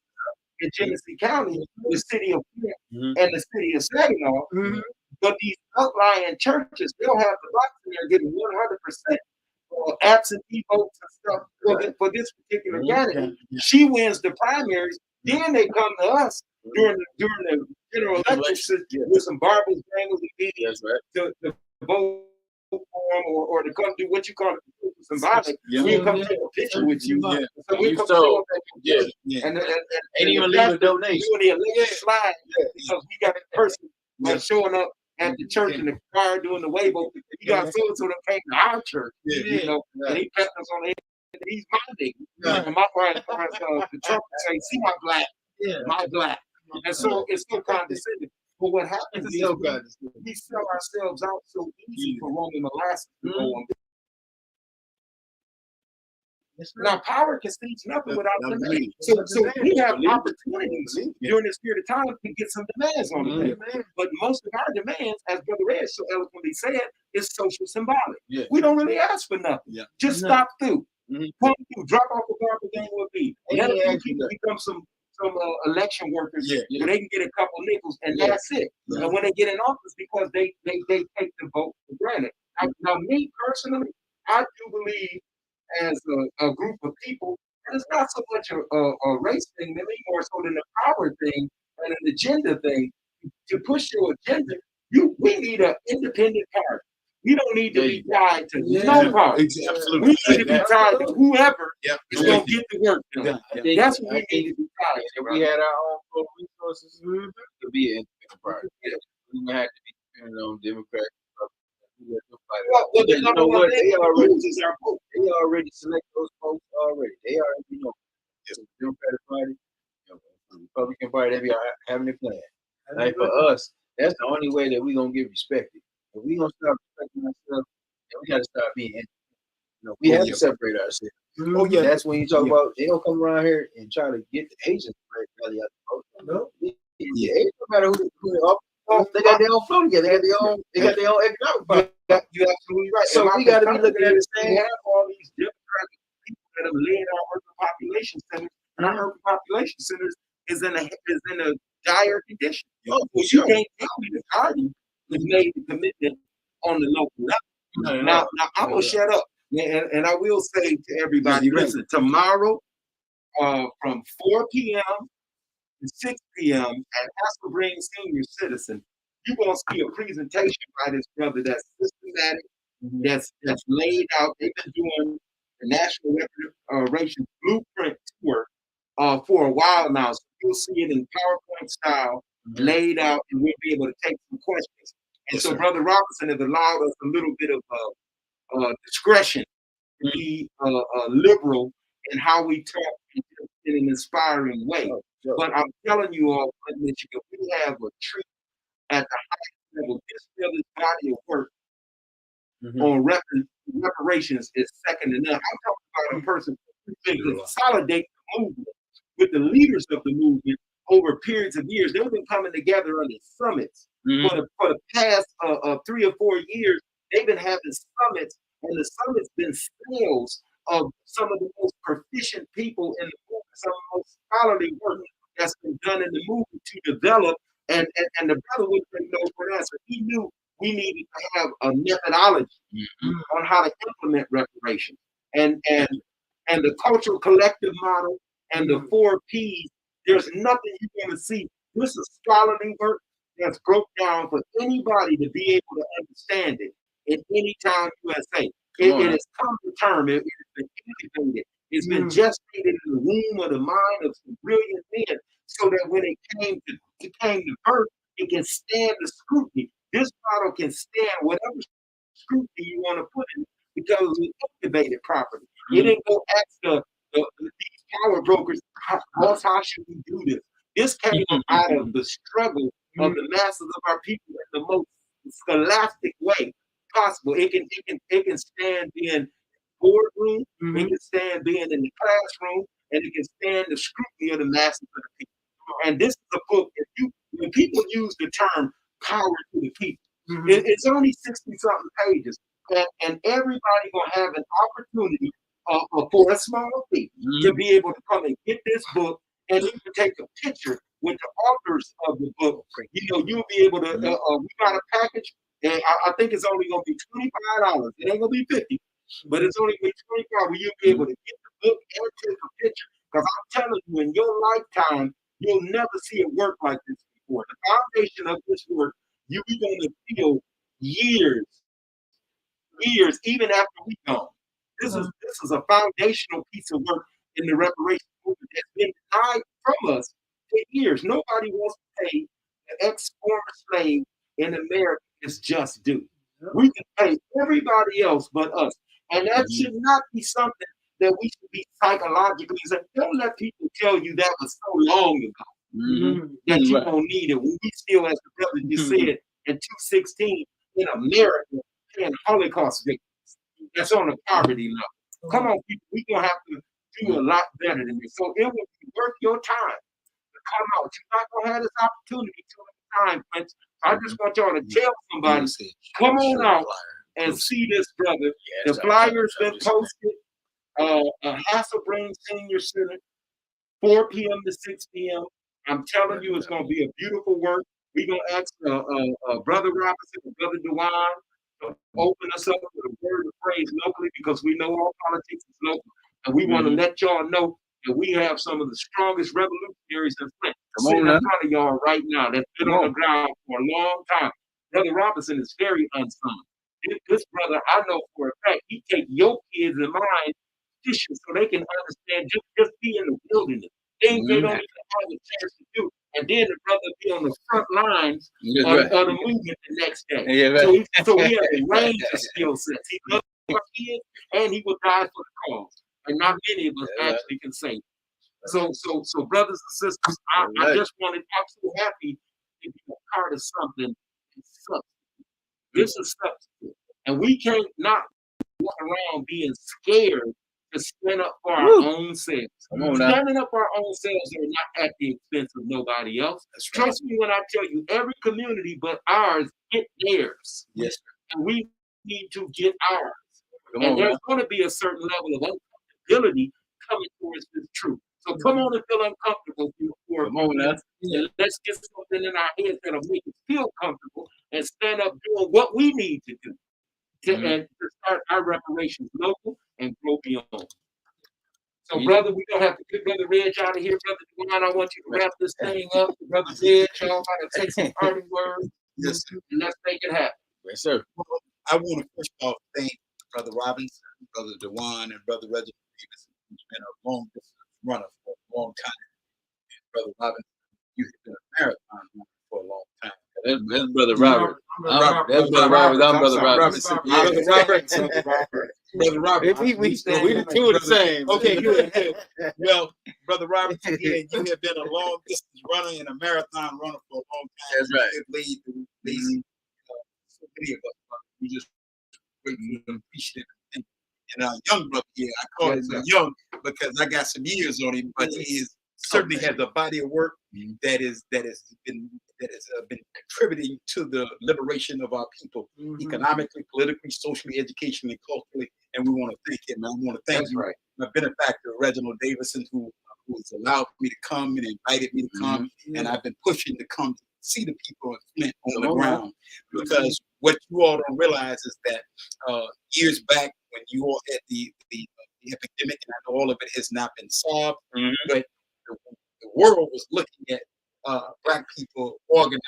in Genesee County, the city of Flint and the city of Saginaw. But these outlying churches, they'll have the box in there getting 100% absentee votes and stuff for this particular candidate. She wins the primaries, then they come to us during the general election with some barbers, bangles, and beads to vote or to come do what you call it symbolic. We'll come take a picture with you. So we come show up and even leave a donation. Doing the election slide because we got a person showing up at the church in the choir doing the wave. You got so that came to our church, you know, and he patted us on the head. He's my nigga. And my wife, the trumpet say, "See my black, my black." And so it's so condescending. But what happens is we sell ourselves out so easy for Roman molasses to go on. Now, power can stage nothing without demand. So we have opportunities during this period of time to get some demands on it. But most of our demands, as Brother Reg so eloquently said, is social symbolic. We don't really ask for nothing. Just stop through. Come through, drop off the garbage game will be. And then people become some election workers where they can get a couple nickels and that's it. And when they get in office, because they take the vote for granted. Now, me personally, I do believe as a group of people, and it's not so much a race thing, maybe more so than a power thing and an agenda thing. To push your agenda, we need an independent party. We don't need to be tied to no party. We need to be tied to whoever is going to get the work done. That's what we need to be tied to. If we had our own resources, to be an independent party. We would have to be dependent on Democrats. Well, you know what? They already select those folks already. They already know. The Democratic Party, the Republican Party, they be having a plan. Like for us, that's the only way that we're gonna get respected. If we gonna start respecting ourselves, then we gotta start being independent. We have to separate ourselves. That's when you talk about they don't come around here and try to get the agents right out the vote. No, no matter who they are. They got their own flow together. They got their own economic policy. You're absolutely right. So we got to be looking at the same. We have all these democratic people that have led our urban population centers, and our urban population centers is in a dire condition. You can't tell me the party has made the commitment on the local level. Now I'm gonna shut up, and I will say to everybody, listen, tomorrow, from 4 p.m. to 6 p.m. at Castle Green Senior Citizen, you're going to see a presentation by this brother that's systematic, that's laid out. They've been doing the National Reparations Blueprint tour for a while now. So you'll see it in PowerPoint style, laid out, and we'll be able to take some questions. And so Brother Robinson has allowed us a little bit of discretion to be liberal in how we talk in an inspiring way. But I'm telling you all, Michigan, we have a treat at the highest level. This body of work on reparations is second to none. I'm talking about a person who can consolidate the movement with the leaders of the movement over periods of years. They've been coming together on the summits for the past 3 or 4 years. They've been having summits, and the summits been sales of some of the most proficient people in the movement, some of the most scholarly work that's been done in the movement to develop. And the brother wouldn't know for an answer. He knew we needed to have a methodology on how to implement reparations. And the cultural collective model and the 4 Ps, there's nothing you're going to see. This is scholarly work that's broke down for anybody to be able to understand it in any time USA. It has come to term. It has been incubated. It's been gestated in the womb of the mind of some brilliant men, so that when it came to birth, it it can stand the scrutiny. This model can stand whatever scrutiny you want to put in it because it was activated properly. It didn't go ask these power brokers, boss, how should we do this? This came out of the struggle of the masses of our people in the most scholastic way possible. It can stand in the boardroom, it can stand being in the classroom, and it can stand the scrutiny of the masses of the people. And this is a book, when people use the term power to the people, it's only 60-something pages. And everybody gonna have an opportunity for a small fee to be able to come and get this book, and you can take a picture with the authors of the book. You know, you'll be able to. We got a package, and I think it's only gonna be $25. It ain't gonna be $50, but it's only gonna be $25. Where you'll be able to get the book and take a picture. Because I'm telling you, in your lifetime, you'll never see a work like this before. The foundation of this work, you're gonna feel years, even after we gone. This is a foundational piece of work in the reparations movement that's been denied from us for years. Nobody wants to pay the ex-former slave in America its just due. We can pay everybody else but us. And that should not be something that we should be psychologically saying. Don't let people tell you that was so long ago that you don't need it. When we still, as the brother just said, in 216 in America, paying Holocaust victims. That's on the poverty level. Come on, people, we're going to have to do a lot better than this. So it will be worth your time to come out. You're not going to have this opportunity till the time, Flint. I just want y'all to tell somebody, come on out and see this brother. The flyer's been posted. Hasselbrain Senior Center, 4 p.m. to 6 p.m. I'm telling you, it's going to be a beautiful work. We're going to ask Brother Robinson and Brother DeWaun to open us up with a word of praise locally, because we know all politics is local. And we want to let y'all know that we have some of the strongest revolutionaries in Flint sitting in front of y'all right now that's been on the ground for a long time. Brother Robinson is very unsung. This brother, I know for a fact, he take your kids and mine fishing so they can understand just be in the wilderness. Things they don't even have a chance to do. And then the brother be on the front lines of the movement the next day. So he has a range of skill sets. He loves our kids and he will die for the cause. And not many of us actually can say. So brothers and sisters, I just wanted, I'm so happy to be a part of something. This is substance. And we can't not walk around being scared to stand up for our own selves. Standing up for our own selves are not at the expense of nobody else. Trust me when I tell you, every community but ours get theirs. Yes. And we need to get ours. And there's going to be a certain level of uncomfortability coming towards this truth. So come on and feel uncomfortable for a moment. And let's get something in our heads that'll make us feel comfortable and stand up doing what we need to do and to start our reparations local and grow beyond. So, brother, we're going to have to get Brother Reg out of here. Brother DeWaun, I want you to wrap this thing up. Brother Reg, y'all got to take some parting words. Yes, sir. And let's make it happen. Yes, sir. Well, I want to first of all thank Brother Robinson, Brother DeWaun, and Brother Reggie Davidson, who's been a long distance runner for a long time. Brother Robinson, you have been a marathon runner for a long time. That's Brother Robert. That's Brother Robert. I'm Brother Robinson. Brother Robert. Brother Robert. We the two are the same. Okay, good. Well, Brother Robinson, you have been a long distance runner and a marathon runner for a long time. That's right. So many of us. We just appreciate it. And our young brother here, I call him young because I got some years on him, but he is certainly has a body of work that has been contributing to the liberation of our people, economically, politically, socially, educationally, culturally, and we want to thank him. I want to thank my benefactor, Reginald Davidson, who has allowed me to come and invited me to come, and I've been pushing to come to see the people in Flint on the ground, because what you all don't realize is that years back when you all had the epidemic, and I know all of it has not been solved, but the world was looking at Black people organized,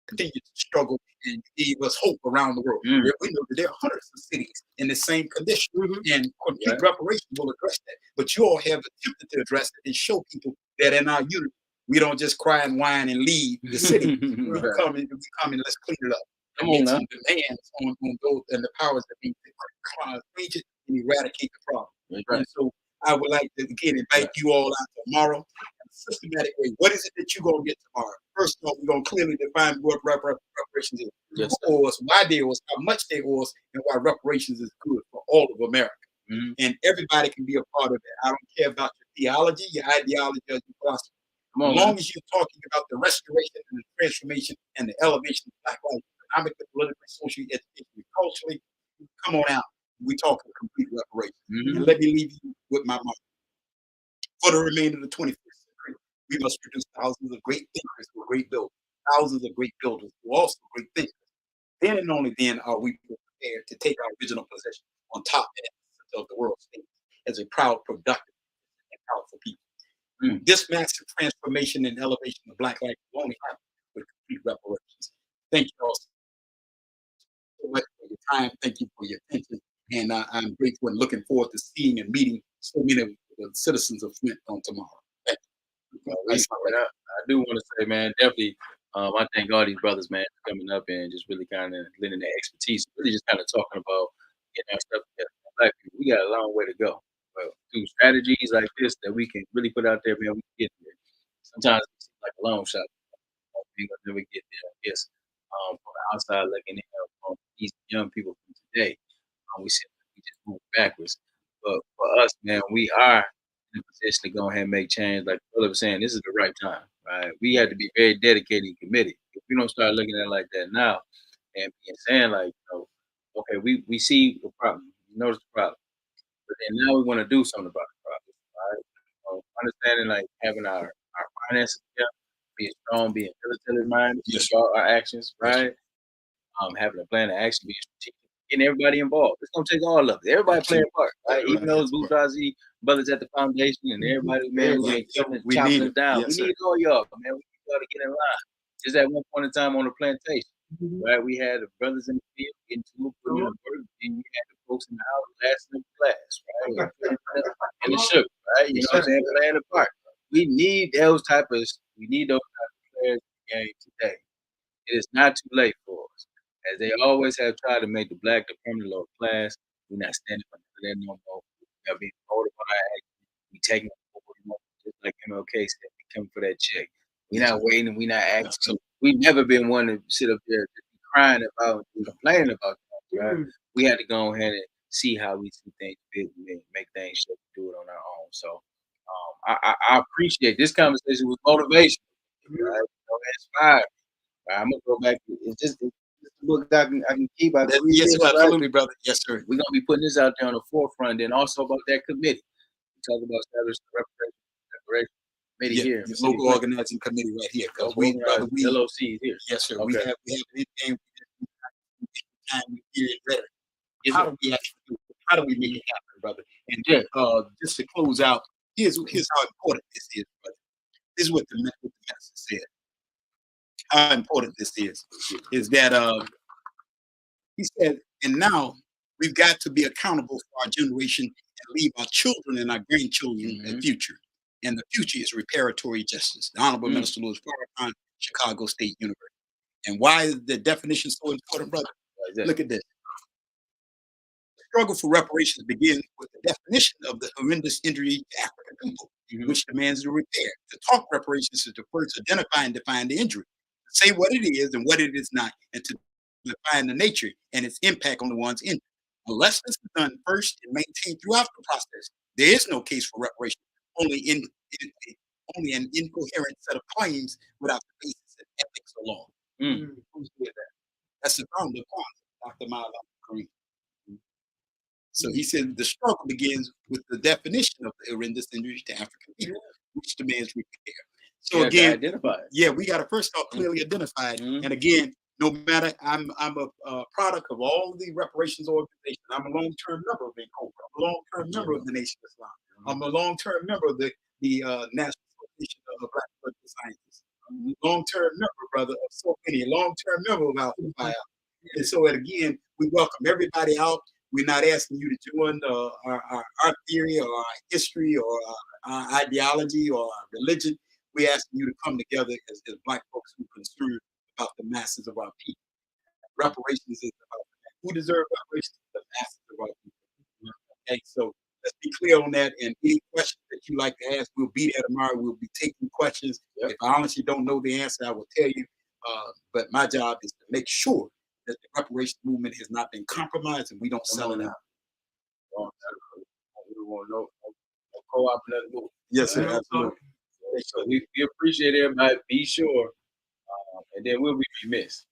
continue to struggle, and gave us hope around the world. We know that there are hundreds of cities in the same condition, and complete reparation will address that. But you all have attempted to address it and show people that in our unity, We don't just cry and whine and leave the city. We come and let's clean it up. Come on now. Some demands on those and the powers that be to change it and eradicate the problem. Right. And so I would like to again invite you all out tomorrow in a systematic way. What is it that you're gonna get tomorrow? First of all, we're gonna clearly define what reparations is. Yes, Who owes, why they owe us, how much they owe us, and why reparations is good for all of America. And everybody can be a part of it. I don't care about your theology, your ideology, or your philosophy. As long as you're talking about the restoration and the transformation and the elevation of Black life, economically, politically, socially, educationally, culturally, come on out. We talk of complete reparation. And let me leave you with my motto. For the remainder of the 21st century, we must produce thousands of great thinkers who are great builders, thousands of great builders who are also great thinkers. Then and only then are we prepared to take our original position on top of the world stage as a proud, productive, and powerful people. This massive transformation and elevation of Black life will only happen with complete reparations. Thank you all so much for your time. Thank you for your attention. And I'm grateful and looking forward to seeing and meeting so many of the citizens of Flint on tomorrow. Thank you. I do want to say, man, definitely, I thank all these brothers, man, for coming up and just really kind of lending their expertise, really just kind of talking about getting our stuff together. Black people, we got a long way to go. But through strategies like this that we can really put out there, man, we can get there. Sometimes it seems like a long shot. We're going to never get there, I guess. From the outside looking in, from these young people from today, we seem like we just move backwards. But for us, man, we are in a position to go ahead and make change. Like Philip was saying, this is the right time, right? We have to be very dedicated and committed. If we don't start looking at it like that now and saying like, okay, we see the problem, we notice the problem, but then now we want to do something about the problem, right? Understanding like having our finances together, being strong, being military minded, about our actions, right? Having a plan of action, being strategic, getting everybody involved. It's gonna take all of it. Everybody play a part, right? Even those bourgeoisie brothers at the foundation and everybody, man, chopping it down. We need all y'all, man. We need y'all to get in line. Just at one point in time on the plantation, right? We had the brothers in the field getting to it, putting in the work, and we had the folks in the house blasting the glass, right? And the sugar, right? You know what I'm saying? Playing a part. We need those type of players in the game today. It is not too late for us. As they always have tried to make the Black the permanent lower class, we're not standing for that no more. We are being voted on our action. We taking just like MLK said, we coming for that check. We're not waiting, we're not acting. So we've never been one to sit up there crying about and complaining about that, right? We had to go ahead and see how we see things fit and make things shape and do it on our own. So I appreciate this conversation with motivation, right? Inspired. I'm gonna go back to it's just a book I can keep. Yes, absolutely, brother. Yes, sir. We're gonna be putting this out there on the forefront, and also about that committee. We talk about establishing the Reparations Declarations committee here. The local organizing committee right here. Because we LOC here. Yes, sir. Okay. We have anything time we hear it better. How do we actually do it? How do we make it happen, brother? And just to close out, here's how important this is, brother. This is what the minister said. How important this is that he said, and now we've got to be accountable for our generation and leave our children and our grandchildren a future. And the future is reparatory justice. The Honorable Minister Louis Farrakhan, Chicago State University. And why is the definition so important, brother? Look at this. The struggle for reparations begins with the definition of the horrendous injury to African people, which demands a repair. To talk reparations is to first identify and define the injury, to say what it is and what it is not, and to define the nature and its impact on the ones injured. Unless this is done first and maintained throughout the process, there is no case for reparations. Only an incoherent set of claims without the basis of ethics or law. Who said that? That's the founder of Dr. Miles Kareem. So he said the struggle begins with the definition of the horrendous injury to African people, which demands repair. So again, we got to first off clearly identify it. And again, no matter, I'm a product of all the reparations organizations. I'm a long-term member of NCOPA. I'm a long-term member of the Nation of Islam. I'm a long-term member of the National Association of Black Political Scientists. I'm a long-term member, brother, of so many, long-term member of Alpha Phi Alpha. And so again, we welcome everybody out. We're not asking you to join our theory or our history or our ideology or our religion. we're asking you to come together as Black folks who are concerned about the masses of our people. Reparations is about who deserve reparations? The masses of our people. Okay, so let's be clear on that. And any questions that you like to ask, we'll be there tomorrow. We'll be taking questions. If I honestly don't know the answer, I will tell you. But my job is to make sure that the reparations movement has not been compromised and we don't sell it out. We want no co-op in that move. Yes, sir. Absolutely. So we appreciate everybody. Be sure, and then we'll be remiss.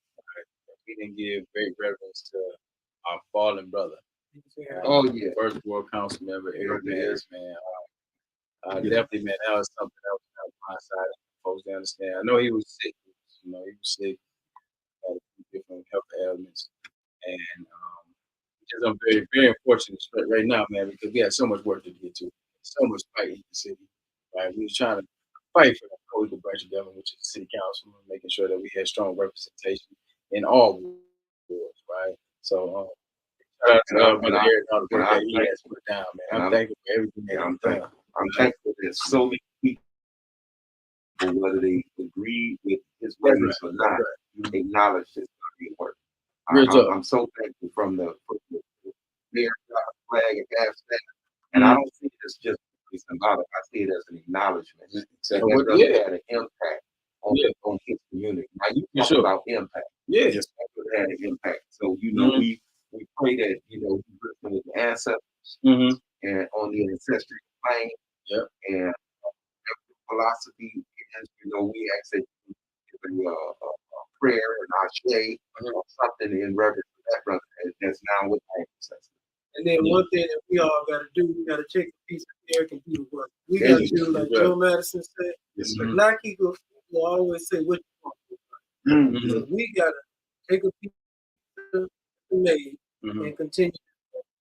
We didn't give great reverence to our fallen brother. First World Council member, Eric Mays, man. Definitely, man, that was something that was on my side. Folks to understand. I know he was sick. He was sick. Had a few different health ailments, and just I'm very, very unfortunate right now, man, because we had so much work to get to, so much fight in the city. Right, we was trying to fight for the co-equal branch of government, which is the city council, making sure that we had strong representation in all wards, right? So, shout out to Brother Eric and all the work that he has put down, man. I'm thankful for everything that he's done. I'm thankful that so many people, whether they agree with his presence or not, acknowledge his work. I'm so thankful from the mayor flag and half staff, and I don't see it as just symbolic. I see it as an acknowledgement. That had an impact on his community. Now you talk about impact. Yeah, just had an impact. So we pray that we listen with the ancestors and on the ancestral plane. And philosophy, and we ask that you give a prayer and our shade or something in reverence to that brother that's now with our ancestors. And then one thing that we all got to do, we got to take a piece of Eric and do the work. We got to do like Joe Madison said. Black people will always say what you want to do. So we got to take a piece of the made and continue.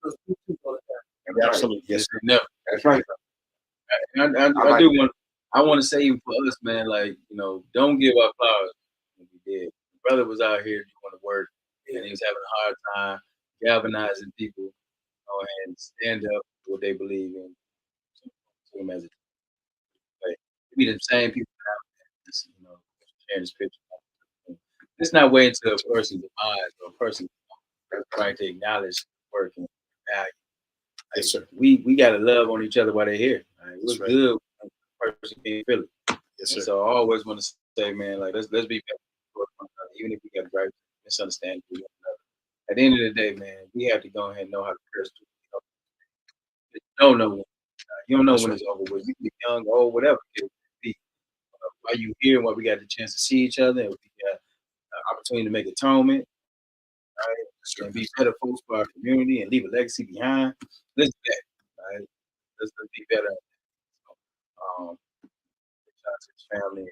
Because we keep on that. Absolutely, yes, no, that's right. And I do want. I want to say even for us, man, like don't give our flowers when we did. The brother was out here doing the work, and he was having a hard time galvanizing people and stand up for what they believe in. To him as a be the same people out sharing this picture. It's not waiting until a person's demise or a person trying to acknowledge work and value. Yes, sir. We gotta love on each other while they're here. Right? What's good when a person can't feel it. Yes, sir. So I always want to say, man, like let's be better, even if we got right misunderstanding. At the end of the day, man, we have to go ahead and know how to curse. You don't know when. You don't know when it's over with. You can be young, old, whatever it be. While you here, while we got the chance to see each other, and we got an opportunity to make atonement, right? And be better folks for our community and leave a legacy behind. Let's do that, right? Let's be better. Shout out to his family,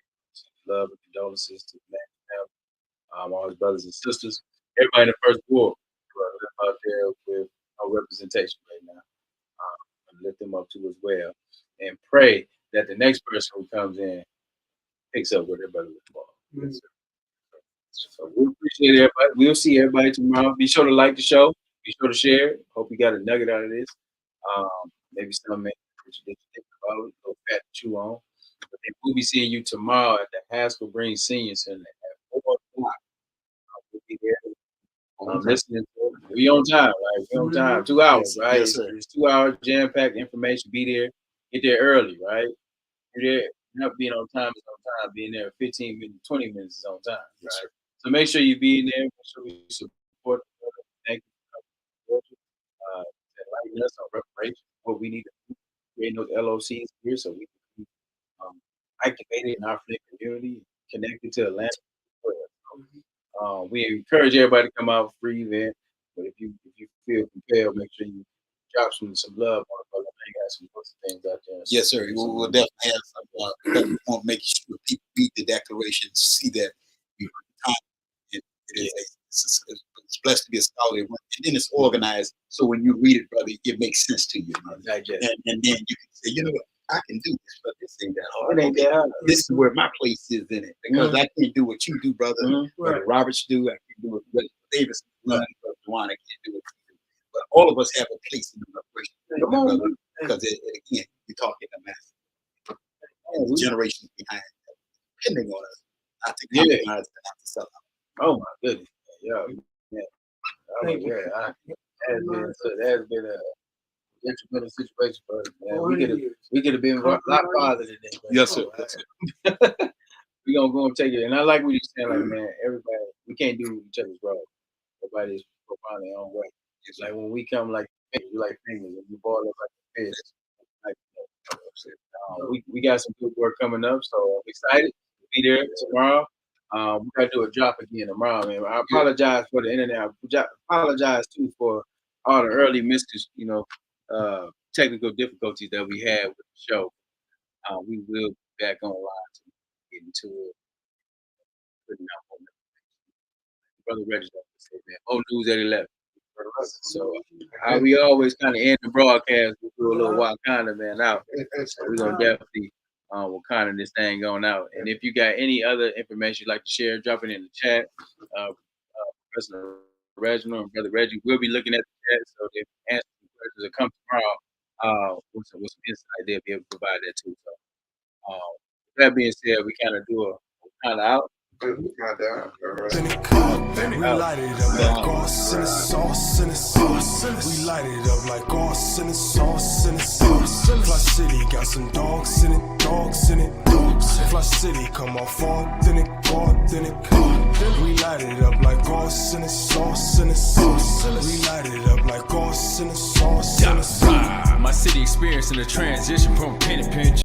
love and condolences to the man, all his brothers and sisters, everybody in the first war out there with no representation right now. Lift them up too as well, and pray that the next person who comes in picks up where their brother was. So we appreciate everybody. We'll see everybody tomorrow. Be sure to like the show. Be sure to share it. Hope you got a nugget out of this. Maybe something that you think about, a little fat to chew on. But then we'll be seeing you tomorrow at the Haskell Green Senior Center at 4 o'clock. We'll be there. Listening to it. We on time, right? We on time. 2 hours, right? Yes, sir. It's 2 hours, jam-packed information. Be there. Get there early, right? You're there. Not being on time is on time. Being there 15 minutes, 20 minutes is on time, right? Yes, so make sure you be in there. Make sure we support. Thank you. Enlighten us on reparations. What we need to do. Create those LOCs here so we can be activated in our Flint community, connected to Atlanta. We encourage everybody to come out for free event, but if you feel compelled, make sure you drop some love on the brother. They got some things out there. Yes, sir. We'll definitely have some. We want to make sure people read the declaration, see that it's blessed to be a scholarly work, and then it's organized. So when you read it, brother, it makes sense to you. And then you can say, you know what, I can do this, but this ain't that hard. It ain't that hard. This is where my place is in it, because I can't do what you do, brother. Brother Roberts do. I can't do what Davidson do. DeWaun, I can't do what you do. But all of us have a place in the reparation, brother, because again, you're talking to mass generations behind. depending on us. Not to Yeah. compromise, not to sell out. Oh my goodness. Yeah. Thank you. That has been a detrimental situation for us, man. 40 We could have been a lot farther than that. Yes, sir. We gonna go and take it. And I like what you're saying, like, man, everybody, we can't do each other's wrong. Everybody's profound their own way. It's like when we come like fingers, and we ball up like a fish. Like, we got some good work coming up, so I'm excited to be there tomorrow. We gotta do a drop again tomorrow, man. I apologize for the internet. I apologize too for all the early misses, technical difficulties that we had with the show. We will be back online to get into it. Putting out more information. Brother Reggie said, man, more news at 11. So how we always kind of end the broadcast, we do a little Wakanda man out. So we're gonna definitely Wakanda this thing going out. And if you got any other information you'd like to share, drop it in the chat. President Reginald and Brother Reggie will be looking at the chat, so if answer some questions that come tomorrow, with some insight, they'll be able to provide that too. So with that being said, we kind of do a Wakanda out. We got that. We light it up like sauce in the sauce in the sauce. We light it up like sauce in the sauce in the sauce. Fli-City got some dogs in it, dogs in it, dogs. Fli-City come off authentic, authentic. We light it up like sauce in the sauce in the sauce. We light it up like sauce in the sauce in the sauce. My city experiencing a transition from pen and pinch.